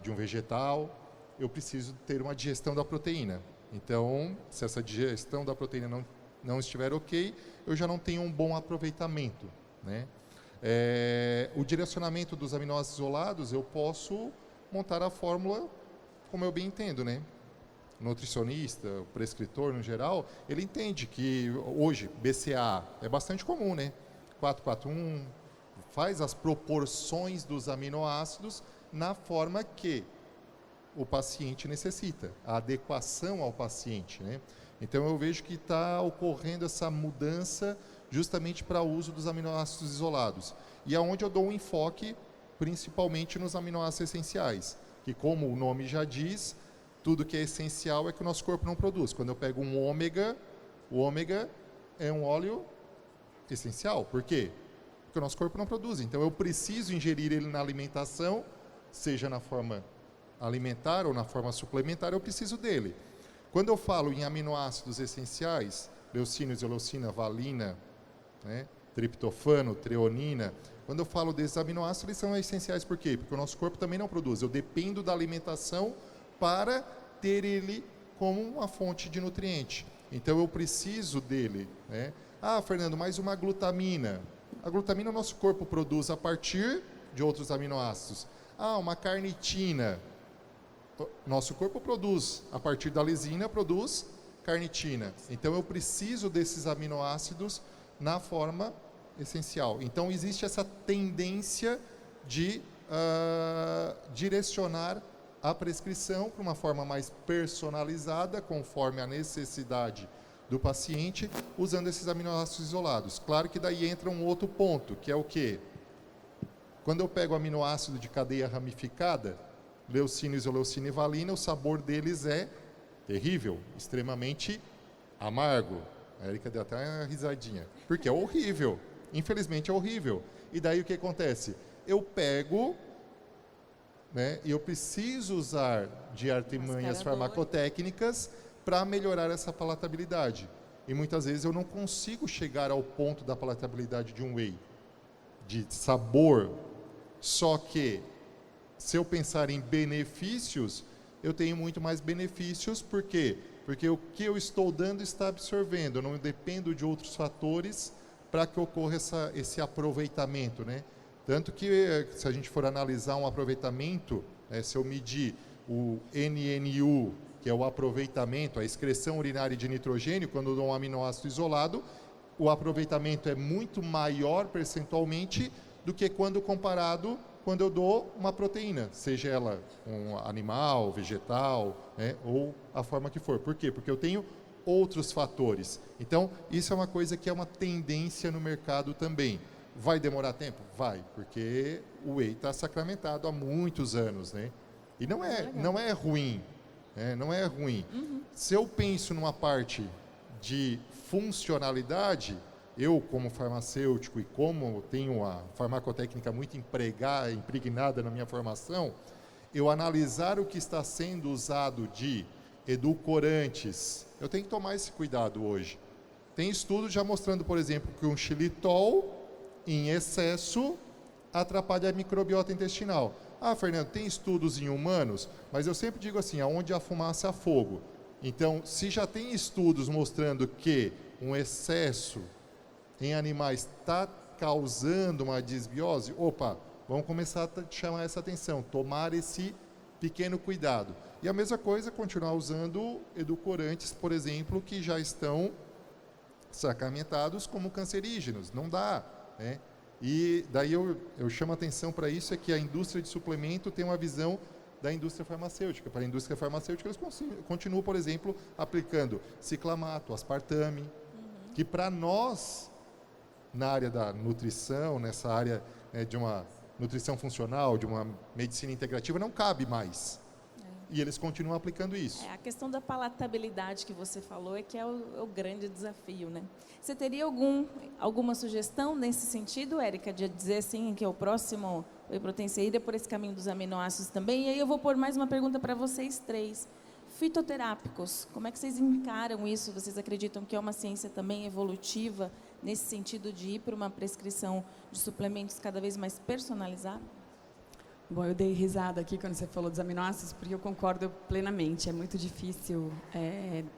de um vegetal, eu preciso ter uma digestão da proteína. Então, se essa digestão da proteína não estiver ok, eu já não tenho um bom aproveitamento, né? O direcionamento dos aminoácidos isolados, eu posso montar a fórmula como eu bem entendo, né? O nutricionista, o prescritor no geral, ele entende que hoje BCA é bastante comum, né? 441 faz as proporções dos aminoácidos na forma que o paciente necessita, a adequação ao paciente, né? Então eu vejo que está ocorrendo essa mudança justamente para o uso dos aminoácidos isolados. E é onde eu dou um enfoque principalmente nos aminoácidos essenciais, que como o nome já diz, tudo que é essencial é que o nosso corpo não produz. Quando eu pego um ômega, o ômega é um óleo essencial. Por quê? Porque o nosso corpo não produz. Então eu preciso ingerir ele na alimentação, seja na forma alimentar ou na forma suplementar, eu preciso dele. Quando eu falo em aminoácidos essenciais, leucina, isoleucina, valina, né, triptofano, treonina, quando eu falo desses aminoácidos, eles são essenciais por quê? Porque o nosso corpo também não produz. Eu dependo da alimentação para ter ele como uma fonte de nutriente. Então eu preciso dele, né? Ah, Fernando, mais uma glutamina. A glutamina o nosso corpo produz a partir de outros aminoácidos. Ah, uma carnitina. Nosso corpo produz, a partir da lisina, produz carnitina. Então, eu preciso desses aminoácidos na forma essencial. Então, existe essa tendência de direcionar a prescrição para uma forma mais personalizada, conforme a necessidade do paciente, usando esses aminoácidos isolados. Claro que daí entra um outro ponto, que é o quê? Quando eu pego aminoácido de cadeia ramificada, leucina, isoleucina e valina, o sabor deles é terrível, extremamente amargo. A Erika deu até uma risadinha, porque é horrível, infelizmente é horrível. E daí o que acontece? Eu pego, né, e eu preciso usar de artimanhas farmacotécnicas para melhorar essa palatabilidade. E muitas vezes eu não consigo chegar ao ponto da palatabilidade de um whey, de sabor. Só que, se eu pensar em benefícios, eu tenho muito mais benefícios. Por quê? Porque o que eu estou dando está absorvendo. Eu não dependo de outros fatores para que ocorra esse aproveitamento, né? Tanto que, se a gente for analisar um aproveitamento, se eu medir o NNU, que é o aproveitamento, a excreção urinária de nitrogênio, quando eu dou um aminoácido isolado, o aproveitamento é muito maior percentualmente do que quando eu dou uma proteína, seja ela um animal, vegetal, né, ou a forma que for. Por quê? Porque eu tenho outros fatores. Então, isso é uma coisa que é uma tendência no mercado também. Vai demorar tempo? Vai, porque o whey está sacramentado há muitos anos, né? E não é ruim, né? Não é ruim. Se eu penso numa parte de funcionalidade, eu como farmacêutico e como tenho a farmacotécnica muito impregnada na minha formação, eu analisar o que está sendo usado de edulcorantes, eu tenho que tomar esse cuidado hoje. Tem estudos já mostrando, por exemplo, que um xilitol em excesso atrapalha a microbiota intestinal. Ah, Fernando, tem estudos em humanos, mas eu sempre digo assim, aonde há fumaça há fogo. Então, se já tem estudos mostrando que um excesso em animais está causando uma disbiose, opa, vamos começar a chamar essa atenção, tomar esse pequeno cuidado. E a mesma coisa, continuar usando edulcorantes, por exemplo, que já estão sacramentados como cancerígenos. Não dá, né? E daí eu chamo a atenção para isso, é que a indústria de suplemento tem uma visão da indústria farmacêutica. Para a indústria farmacêutica, eles continuam, por exemplo, aplicando ciclamato, aspartame, que para nós, na área da nutrição, nessa área de uma nutrição funcional, de uma medicina integrativa, não cabe mais. E eles continuam aplicando isso. A questão da palatabilidade que você falou é que é o grande desafio, né? Você teria alguma sugestão nesse sentido, Érica, de dizer assim que é o próximo whey protein ir por esse caminho dos aminoácidos também? E aí eu vou pôr mais uma pergunta para vocês três. Fitoterápicos, como é que vocês encaram isso? Vocês acreditam que é uma ciência também evolutiva nesse sentido de ir para uma prescrição de suplementos cada vez mais personalizada? Bom, eu dei risada aqui quando você falou dos aminoácidos, porque eu concordo plenamente. É muito difícil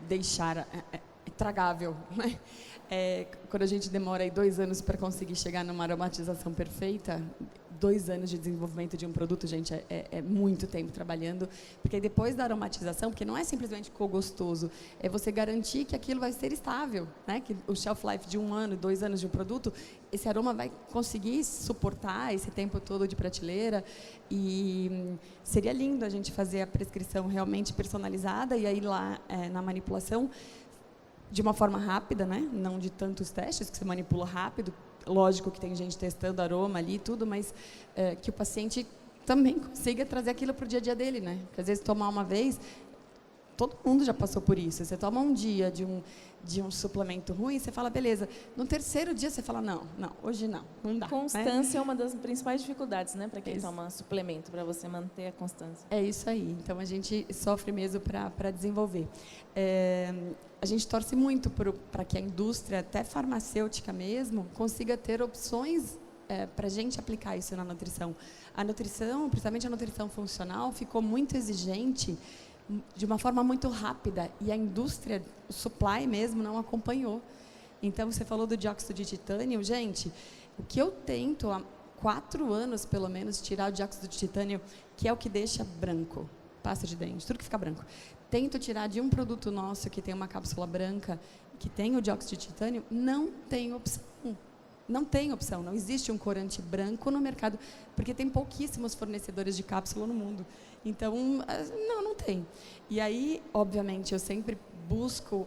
deixar... É tragável, né? Quando a gente demora aí 2 anos para conseguir chegar numa aromatização perfeita, 2 anos de desenvolvimento de um produto, gente, é muito tempo trabalhando, porque depois da aromatização, porque não é simplesmente ficou gostoso, é você garantir que aquilo vai ser estável, né? Que o shelf life de 1 ano, 2 anos de um produto, esse aroma vai conseguir suportar esse tempo todo de prateleira. E seria lindo a gente fazer a prescrição realmente personalizada e aí lá na manipulação de uma forma rápida, né? Não de tantos testes, que você manipula rápido. Lógico que tem gente testando aroma ali e tudo, mas que o paciente também consiga trazer aquilo para o dia a dia dele, né? Porque às vezes tomar uma vez, todo mundo já passou por isso. Você toma um dia de um suplemento ruim, você fala, beleza. No 3º dia você fala, não, hoje não dá. Constância é uma das principais dificuldades, né? Para quem toma suplemento, para você manter a constância. É isso aí. Então a gente sofre mesmo para desenvolver. A gente torce muito para que a indústria, até farmacêutica mesmo, consiga ter opções para a gente aplicar isso na nutrição. A nutrição, principalmente a nutrição funcional, ficou muito exigente de uma forma muito rápida e a indústria, o supply mesmo, não acompanhou. Então, você falou do dióxido de titânio. Gente, o que eu tento há 4 anos, pelo menos, tirar o dióxido de titânio, que é o que deixa branco, pasta de dente, tudo que fica branco. Tento tirar de um produto nosso que tem uma cápsula branca, que tem o dióxido de titânio, não tem opção. Não tem opção, não existe um corante branco no mercado, porque tem pouquíssimos fornecedores de cápsula no mundo. Então, não tem. E aí, obviamente, eu sempre busco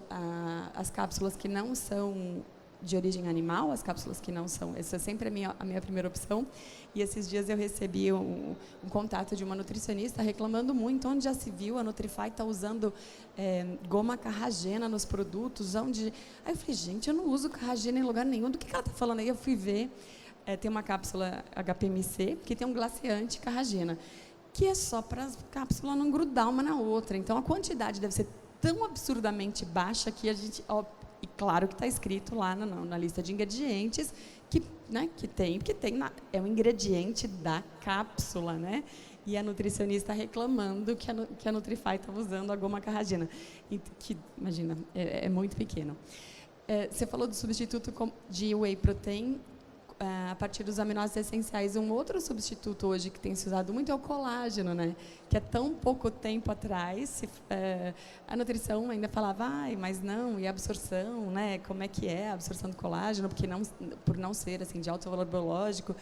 as cápsulas que não são de origem animal, as cápsulas que não são, essa é sempre a minha primeira opção. E esses dias eu recebi um contato de uma nutricionista reclamando muito, onde já se viu, a Nutrify está usando goma carragena nos produtos, onde... Aí eu falei, gente, eu não uso carragena em lugar nenhum, do que ela está falando aí? Eu fui ver, tem uma cápsula HPMC, que tem um glaciante carragena, que é só para a cápsula não grudar uma na outra. Então, a quantidade deve ser tão absurdamente baixa que a gente... E claro que está escrito lá na lista de ingredientes que é um ingrediente da cápsula, né? E a nutricionista reclamando que a Nutrify estava usando a goma carragena. Que, imagina, é muito pequeno. Você falou do substituto de whey protein a partir dos aminoácidos essenciais. Um outro substituto hoje que tem se usado muito é o colágeno, né? Que há tão pouco tempo atrás a nutrição ainda falava, mas não, e a absorção, né? Como é que é a absorção do colágeno, por não ser assim, de alto valor biológico.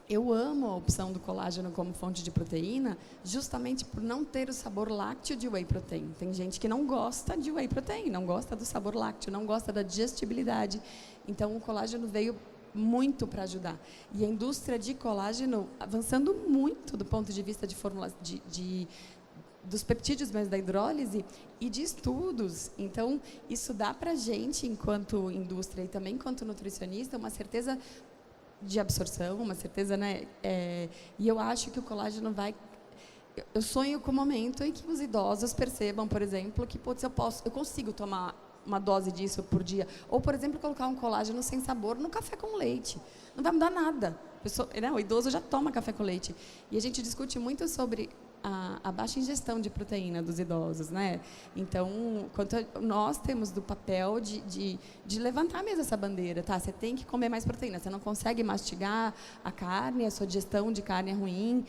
Eu amo a opção do colágeno como fonte de proteína, justamente por não ter o sabor lácteo de whey protein. Tem gente que não gosta de whey protein, não gosta do sabor lácteo, não gosta da digestibilidade. Então, o colágeno veio muito para ajudar. E a indústria de colágeno avançando muito do ponto de vista de fórmulas dos peptídeos, mas da hidrólise e de estudos. Então, isso dá para a gente, enquanto indústria e também enquanto nutricionista, uma certeza de absorção, uma certeza, né? E eu acho que o colágeno vai... Eu sonho com o momento em que os idosos percebam, por exemplo, que eu consigo tomar uma dose disso por dia. Ou, por exemplo, colocar um colágeno sem sabor no café com leite. Não vai mudar nada. O idoso já toma café com leite. E a gente discute muito sobre a baixa ingestão de proteína dos idosos, né? Então, nós temos do papel de levantar mesmo essa bandeira, tá? Você tem que comer mais proteína, você não consegue mastigar a carne, a sua digestão de carne é ruim,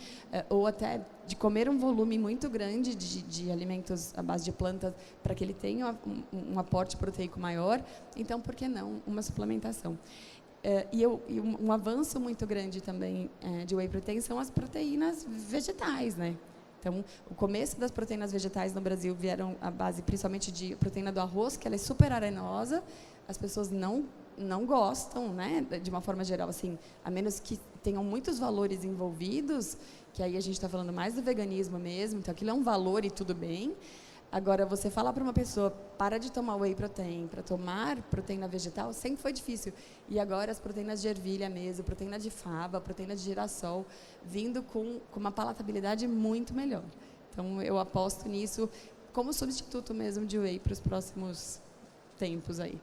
ou até de comer um volume muito grande de alimentos à base de plantas para que ele tenha um aporte proteico maior. Então, por que não uma suplementação? E um avanço muito grande também de whey protein são as proteínas vegetais, né? Então, o começo das proteínas vegetais no Brasil vieram à base principalmente de proteína do arroz, que ela é super arenosa, as pessoas não gostam, né, de uma forma geral, assim, a menos que tenham muitos valores envolvidos, que aí a gente está falando mais do veganismo mesmo, então aquilo é um valor e tudo bem. Agora, você falar para uma pessoa, para de tomar whey protein, para tomar proteína vegetal, sempre foi difícil. E agora as proteínas de ervilha mesmo, proteína de fava, proteína de girassol, vindo com uma palatabilidade muito melhor. Então, eu aposto nisso como substituto mesmo de whey para os próximos tempos aí.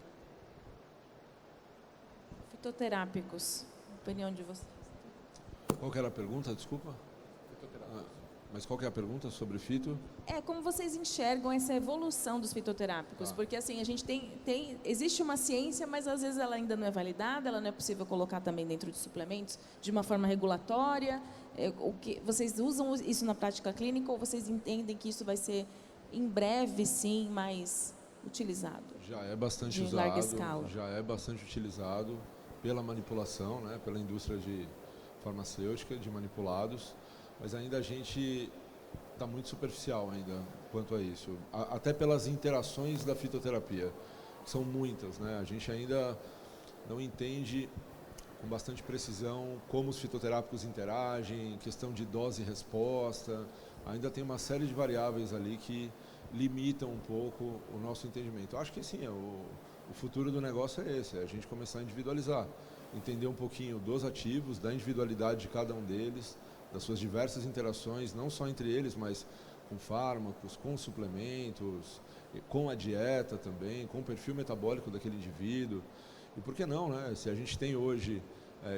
Fitoterápicos, opinião de vocês? Qual que era a pergunta, desculpa? Mas qual que é a pergunta sobre fito? Como vocês enxergam essa evolução dos fitoterápicos? Porque assim, a gente existe uma ciência, mas às vezes ela ainda não é validada, ela não é possível colocar também dentro de suplementos de uma forma regulatória. Vocês usam isso na prática clínica ou vocês entendem que isso vai ser em breve, sim, mais utilizado? Já é bastante usado, larga escala. Já é bastante utilizado pela manipulação, né, pela indústria farmacêutica de manipulados. Mas ainda a gente está muito superficial ainda quanto a isso, até pelas interações da fitoterapia, que são muitas, né? A gente ainda não entende com bastante precisão como os fitoterápicos interagem, questão de dose e resposta, ainda tem uma série de variáveis ali que limitam um pouco o nosso entendimento. Eu acho que sim, o futuro do negócio é esse, é a gente começar a individualizar, entender um pouquinho dos ativos, da individualidade de cada um deles, das suas diversas interações, não só entre eles, mas com fármacos, com suplementos, com a dieta também, com o perfil metabólico daquele indivíduo. E por que não, né? Se a gente tem hoje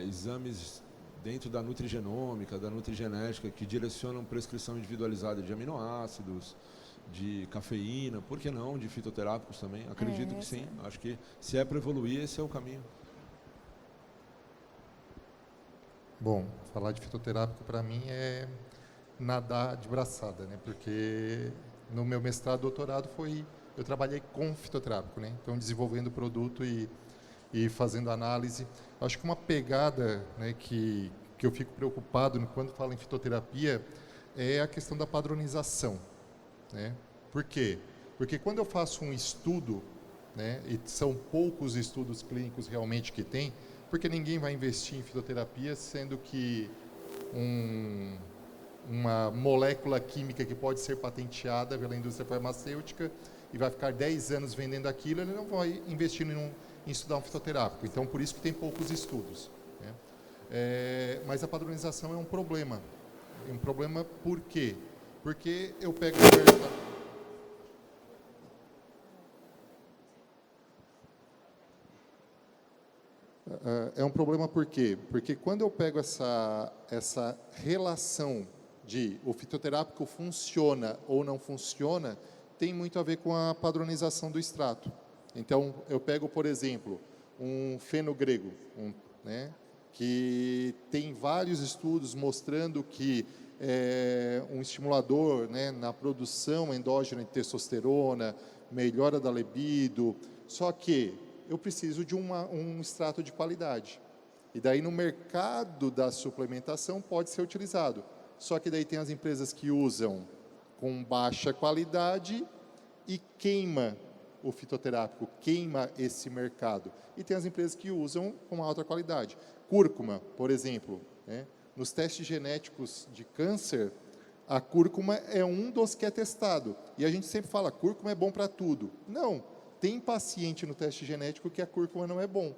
exames dentro da nutrigenômica, da nutrigenética, que direcionam prescrição individualizada de aminoácidos, de cafeína, por que não, de fitoterápicos também? Acredito que sim. Acho que se é para evoluir, esse é o caminho. Bom, falar de fitoterápico para mim é nadar de braçada, né? Porque no meu mestrado, doutorado, eu trabalhei com fitoterápico, né? Então, desenvolvendo o produto e fazendo análise. Acho que uma pegada, né, que eu fico preocupado quando falo em fitoterapia é a questão da padronização, né? Por quê? Porque quando eu faço um estudo, né, e são poucos estudos clínicos realmente que tem, porque ninguém vai investir em fitoterapia sendo que uma molécula química que pode ser patenteada pela indústria farmacêutica e vai ficar 10 anos vendendo aquilo, ele não vai investir em estudar um fitoterápico. Então, por isso que tem poucos estudos, né? Mas a padronização é um problema. É um problema por quê? Porque eu pego... É um problema por quê? Porque quando eu pego essa relação de o fitoterápico funciona ou não funciona, tem muito a ver com a padronização do extrato. Então, eu pego, por exemplo, um feno grego, né, que tem vários estudos mostrando que é um estimulador, né, na produção endógena de testosterona, melhora da libido, só que eu preciso de um extrato de qualidade. E daí no mercado da suplementação pode ser utilizado. Só que daí tem as empresas que usam com baixa qualidade e queima o fitoterápico, queima esse mercado. E tem as empresas que usam com alta qualidade. Cúrcuma, por exemplo, né? Nos testes genéticos de câncer, a cúrcuma é um dos que é testado. E a gente sempre fala, cúrcuma é bom para tudo. Não, tem paciente no teste genético que a cúrcuma não é bom,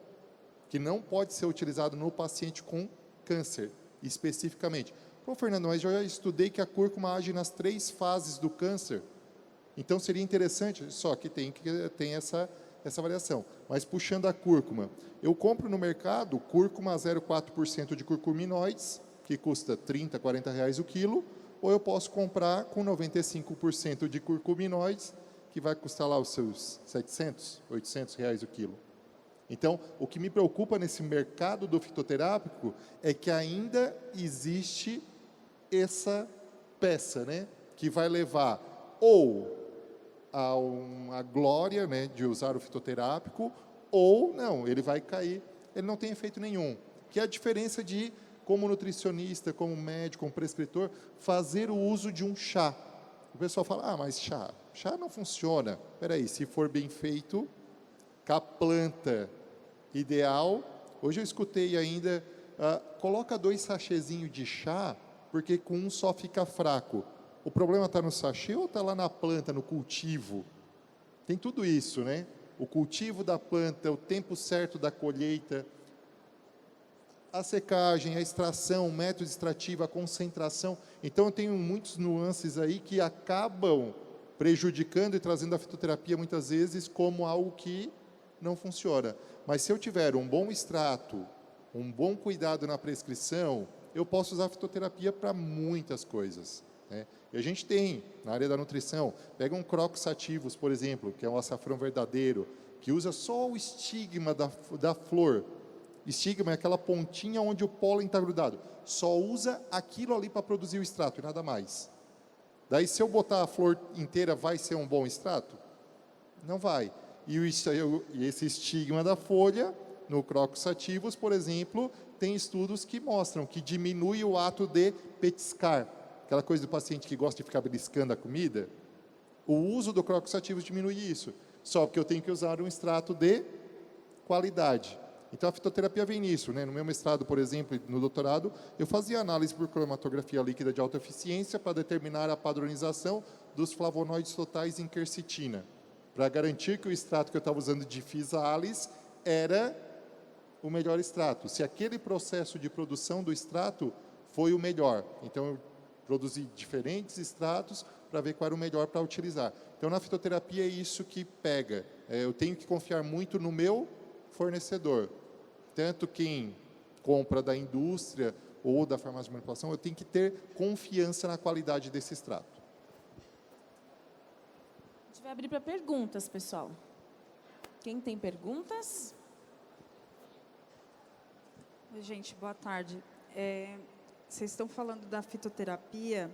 que não pode ser utilizado no paciente com câncer, especificamente. Pô, Fernando, mas eu já estudei que a cúrcuma age nas 3 fases do câncer. Então, seria interessante, só que tem essa variação. Mas, puxando a cúrcuma, eu compro no mercado cúrcuma 0,4% de curcuminoides, que custa R$30, R$40 o quilo, ou eu posso comprar com 95% de curcuminoides, que vai custar lá os seus R$700, R$800 o quilo. Então, o que me preocupa nesse mercado do fitoterápico é que ainda existe essa peça, né, que vai levar ou a uma glória, né, de usar o fitoterápico, ou não, ele vai cair, ele não tem efeito nenhum. Que é a diferença de, como nutricionista, como médico, como prescritor, fazer o uso de um chá. O pessoal fala, mas chá não funciona. Espera aí, se for bem feito, com a planta ideal. Hoje eu escutei ainda, coloca 2 sachêzinhos de chá, porque com um só fica fraco. O problema está no sachê ou está lá na planta, no cultivo? Tem tudo isso, né? O cultivo da planta, o tempo certo da colheita, a secagem, a extração, o método extrativo, a concentração. Então, eu tenho muitos nuances aí que acabam prejudicando e trazendo a fitoterapia, muitas vezes, como algo que não funciona. Mas se eu tiver um bom extrato, um bom cuidado na prescrição, eu posso usar a fitoterapia para muitas coisas, né? E a gente tem, na área da nutrição, pega um Crocus sativus, por exemplo, que é um açafrão verdadeiro, que usa só o estigma da flor. Estigma é aquela pontinha onde o pólen está grudado. Só usa aquilo ali para produzir o extrato e nada mais. Daí, se eu botar a flor inteira, vai ser um bom extrato? Não vai. E esse estigma da folha, no Crocus sativus, por exemplo, tem estudos que mostram que diminui o ato de petiscar. Aquela coisa do paciente que gosta de ficar beliscando a comida. O uso do Crocus sativus diminui isso. Só que eu tenho que usar um extrato de qualidade. Então, a fitoterapia vem nisso, né? No meu mestrado, por exemplo, no doutorado, eu fazia análise por cromatografia líquida de alta eficiência para determinar a padronização dos flavonoides totais em quercetina, para garantir que o extrato que eu estava usando de Physalis era o melhor extrato. Se aquele processo de produção do extrato foi o melhor. Então, eu produzi diferentes extratos para ver qual era o melhor para utilizar. Então, na fitoterapia é isso que pega. Eu tenho que confiar muito no meu fornecedor. Tanto quem compra da indústria ou da farmácia de manipulação, eu tenho que ter confiança na qualidade desse extrato. vai abrir para perguntas, pessoal. Quem tem perguntas? Oi, gente, boa tarde. Vocês estão falando da fitoterapia.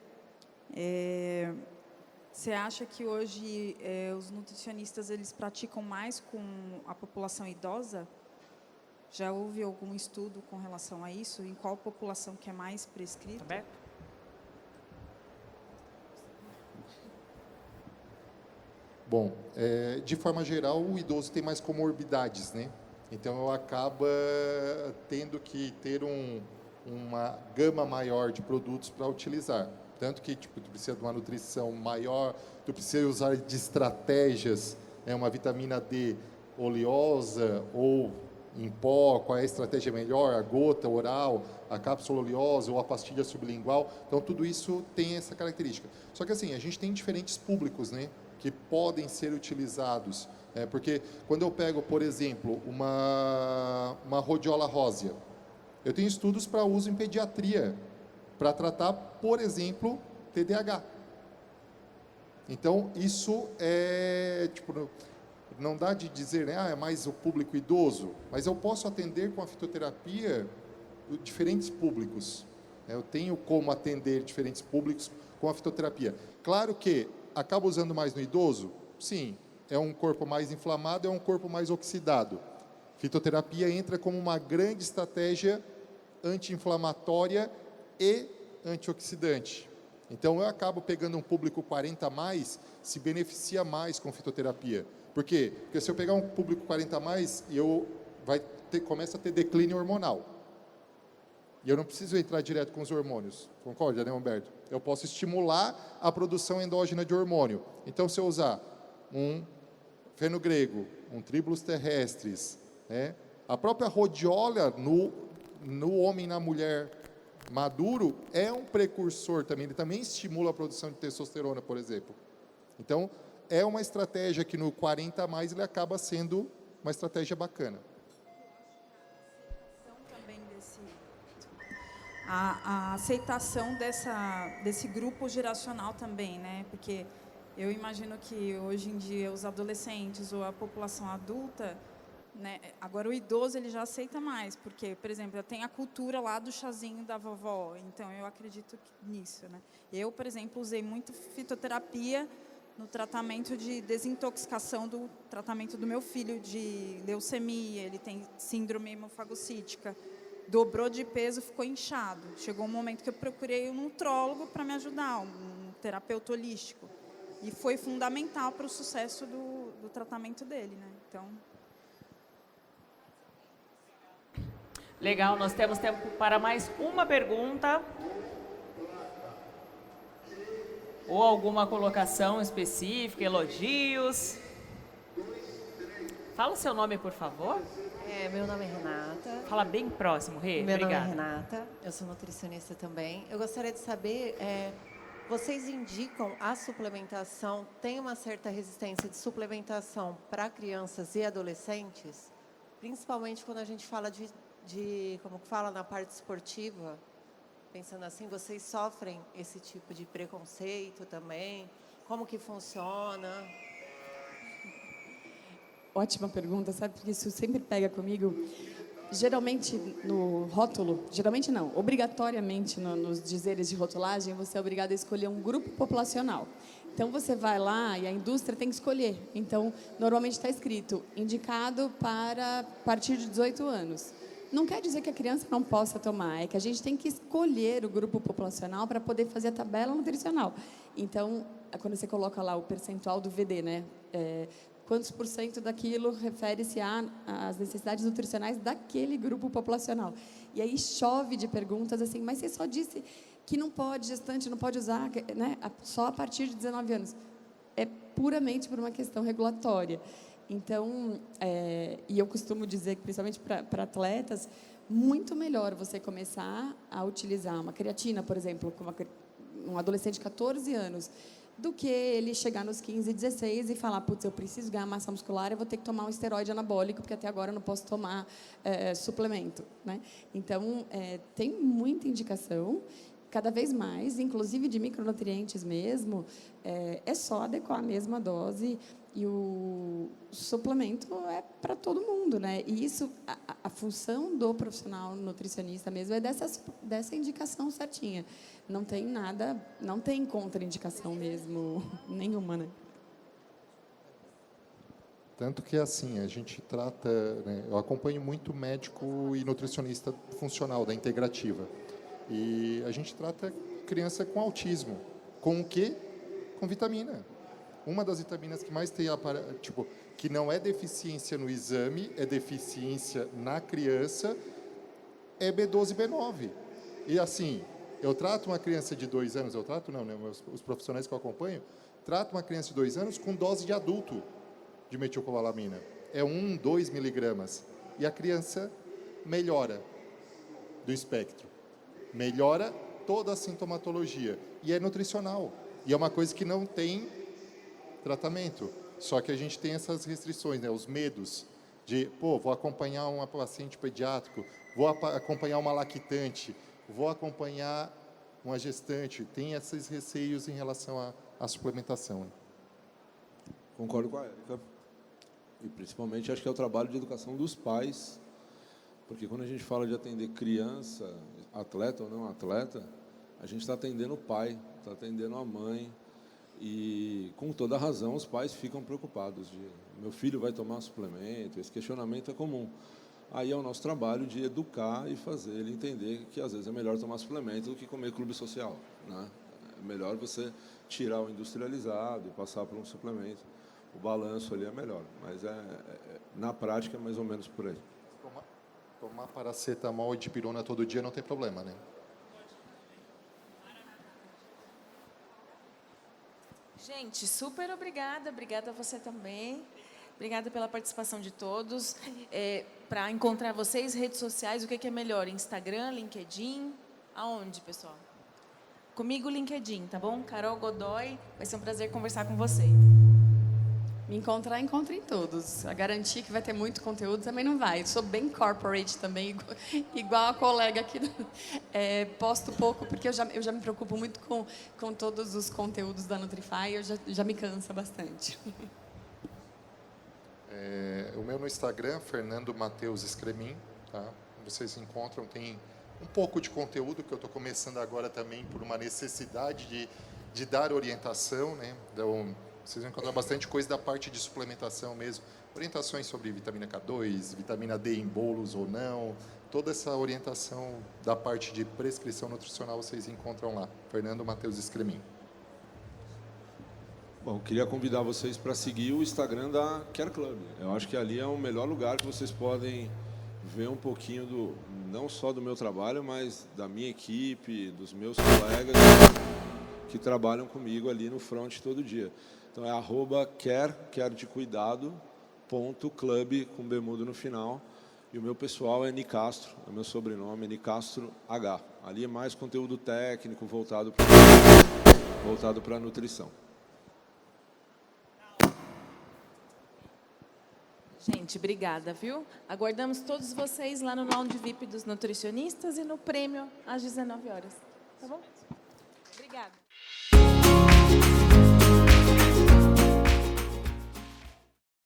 Você acha que hoje os nutricionistas eles praticam mais com a população idosa? Já houve algum estudo com relação a isso? Em qual população que é mais prescrito? Aberto? Bom, de forma geral, o idoso tem mais comorbidades, né? Então, acaba tendo que ter uma gama maior de produtos para utilizar. Tanto que tu precisa de uma nutrição maior, tu precisa usar de estratégias, uma vitamina D oleosa ou em pó, qual é a estratégia melhor, a gota oral, a cápsula oleosa ou a pastilha sublingual. Então, tudo isso tem essa característica. Só que, assim, a gente tem diferentes públicos, né, que podem ser utilizados. Porque quando eu pego, por exemplo, uma rhodiola rósea, eu tenho estudos para uso em pediatria, para tratar, por exemplo, TDAH. Então, isso não dá de dizer, né, é mais o público idoso, mas eu posso atender com a fitoterapia diferentes públicos. Eu tenho como atender diferentes públicos com a fitoterapia. Claro que acaba usando mais no idoso? Sim, é um corpo mais inflamado, é um corpo mais oxidado. Fitoterapia entra como uma grande estratégia anti-inflamatória e antioxidante. Então, eu acabo pegando um público 40 a mais, se beneficia mais com fitoterapia. Por quê? Porque se eu pegar um público 40 a mais, começa a ter declínio hormonal. E eu não preciso entrar direto com os hormônios. Concorda, né, Humberto? Eu posso estimular a produção endógena de hormônio. Então, se eu usar um fenogrego, um tribulus terrestris, né, a própria rhodiola no homem e na mulher maduro é um precursor também, ele também estimula a produção de testosterona, por exemplo. Então, é uma estratégia que no 40 a mais ele acaba sendo uma estratégia bacana. Também a aceitação desse grupo geracional também, né? Porque eu imagino que hoje em dia os adolescentes ou a população adulta, né, agora o idoso ele já aceita mais, porque, por exemplo, eu tenho a cultura lá do chazinho da vovó, então eu acredito nisso, né? Eu, por exemplo, usei muito fitoterapia no tratamento de desintoxicação do tratamento do meu filho de leucemia, ele tem síndrome hemofagocítica, dobrou de peso, ficou inchado. Chegou um momento que eu procurei um nutrólogo para me ajudar, um terapeuta holístico, e foi fundamental para o sucesso do tratamento dele, né? Então, legal, nós temos tempo para mais uma pergunta. Ou alguma colocação específica, elogios. Fala o seu nome, por favor. Meu nome é Renata. Fala bem próximo, Rê. Meu Obrigada. nome é Renata, eu sou nutricionista também. Eu gostaria de saber, vocês indicam a suplementação, tem uma certa resistência de suplementação para crianças e adolescentes? Principalmente quando a gente fala como que fala na parte esportiva, pensando assim, vocês sofrem esse tipo de preconceito também? Como que funciona? Ótima pergunta, sabe? Porque isso sempre pega comigo. Geralmente no rótulo, geralmente não, obrigatoriamente nos dizeres de rotulagem, você é obrigado a escolher um grupo populacional. Então você vai lá e a indústria tem que escolher. Então, normalmente está escrito, indicado para a partir de 18 anos. Não quer dizer que a criança não possa tomar, é que a gente tem que escolher o grupo populacional para poder fazer a tabela nutricional. Então, quando você coloca lá o percentual do VD, né? Quantos por cento daquilo refere-se às necessidades nutricionais daquele grupo populacional. E aí chove de perguntas assim, mas você só disse que não pode, gestante não pode usar, né? Só a partir de 19 anos. É puramente por uma questão regulatória. Então, e eu costumo dizer que, principalmente para atletas, muito melhor você começar a utilizar uma creatina, por exemplo, com um adolescente de 14 anos, do que ele chegar nos 15, 16 e falar, putz, eu preciso ganhar massa muscular, eu vou ter que tomar um esteroide anabólico, porque até agora eu não posso tomar suplemento, né? Então, tem muita indicação. cada vez mais, inclusive de micronutrientes mesmo, é só adequar mesmo a dose, e o suplemento é para todo mundo, né? E isso, a função do profissional nutricionista mesmo é dessa indicação certinha. Não tem nada, não tem contraindicação mesmo, nenhuma, né? Tanto que, assim, a gente trata, né, eu acompanho muito médico e nutricionista funcional da integrativa. E a gente trata criança com autismo. Com o quê? Com vitamina. Uma das vitaminas que mais tem, tipo, que não é deficiência no exame, é deficiência na criança, é B12 e B9. E, assim, eu trato uma criança de 2 anos, os profissionais que eu acompanho, trato uma criança de 2 anos com dose de adulto de metilcobalamina. É 1, 2 miligramas. E a criança melhora do espectro. Melhora toda a sintomatologia. E é nutricional. E é uma coisa que não tem tratamento. Só que a gente tem essas restrições, né? Os medos de, vou acompanhar uma paciente pediátrico, vou acompanhar uma lactante, vou acompanhar uma gestante. Tem esses receios em relação à suplementação. Né? Concordo com a Érica. E, principalmente, acho que é o trabalho de educação dos pais, porque quando a gente fala de atender criança, atleta ou não atleta, a gente está atendendo o pai, está atendendo a mãe, e, com toda razão, os pais ficam preocupados de meu filho vai tomar suplemento, esse questionamento é comum. Aí é o nosso trabalho de educar e fazer ele entender que, às vezes, é melhor tomar suplemento do que comer clube social, né? É melhor você tirar o industrializado e passar por um suplemento. O balanço ali é melhor, mas na prática é mais ou menos por aí. Tomar paracetamol e dipirona todo dia não tem problema, né? Gente, super obrigada a você também. Obrigada pela participação de todos. Para encontrar vocês, redes sociais, o que é melhor? Instagram, LinkedIn? Aonde, pessoal? Comigo, LinkedIn, tá bom? Carol Godoy, vai ser um prazer conversar com você. Me encontrar, encontre em todos. A garantir que vai ter muito conteúdo também não vai. Eu sou bem corporate também, igual a colega aqui. Posto pouco, porque eu já me preocupo muito com todos os conteúdos da Nutrify, já me cansa bastante. O meu no Instagram, Fernando Mateus Scremin, tá? Vocês encontram, tem um pouco de conteúdo que eu estou começando agora também por uma necessidade de dar orientação, né? Então, vocês vão encontrar bastante coisa da parte de suplementação mesmo. Orientações sobre vitamina K2, vitamina D em bolos ou não. Toda essa orientação da parte de prescrição nutricional vocês encontram lá. Fernando Mateus Scremin. Bom, queria convidar vocês para seguir o Instagram da Care Club. Eu acho que ali é o melhor lugar que vocês podem ver um pouquinho não só do meu trabalho, mas da minha equipe, dos meus colegas que trabalham comigo ali no front todo dia. Então é @care de cuidado, .club, com bemudo no final. E o meu pessoal é Nicastro, é o meu sobrenome, é Nicastro H. Ali é mais conteúdo técnico voltado para a nutrição. Gente, obrigada, viu? Aguardamos todos vocês lá no Lounge VIP dos nutricionistas e no prêmio às 19 horas. Tá bom? Obrigada.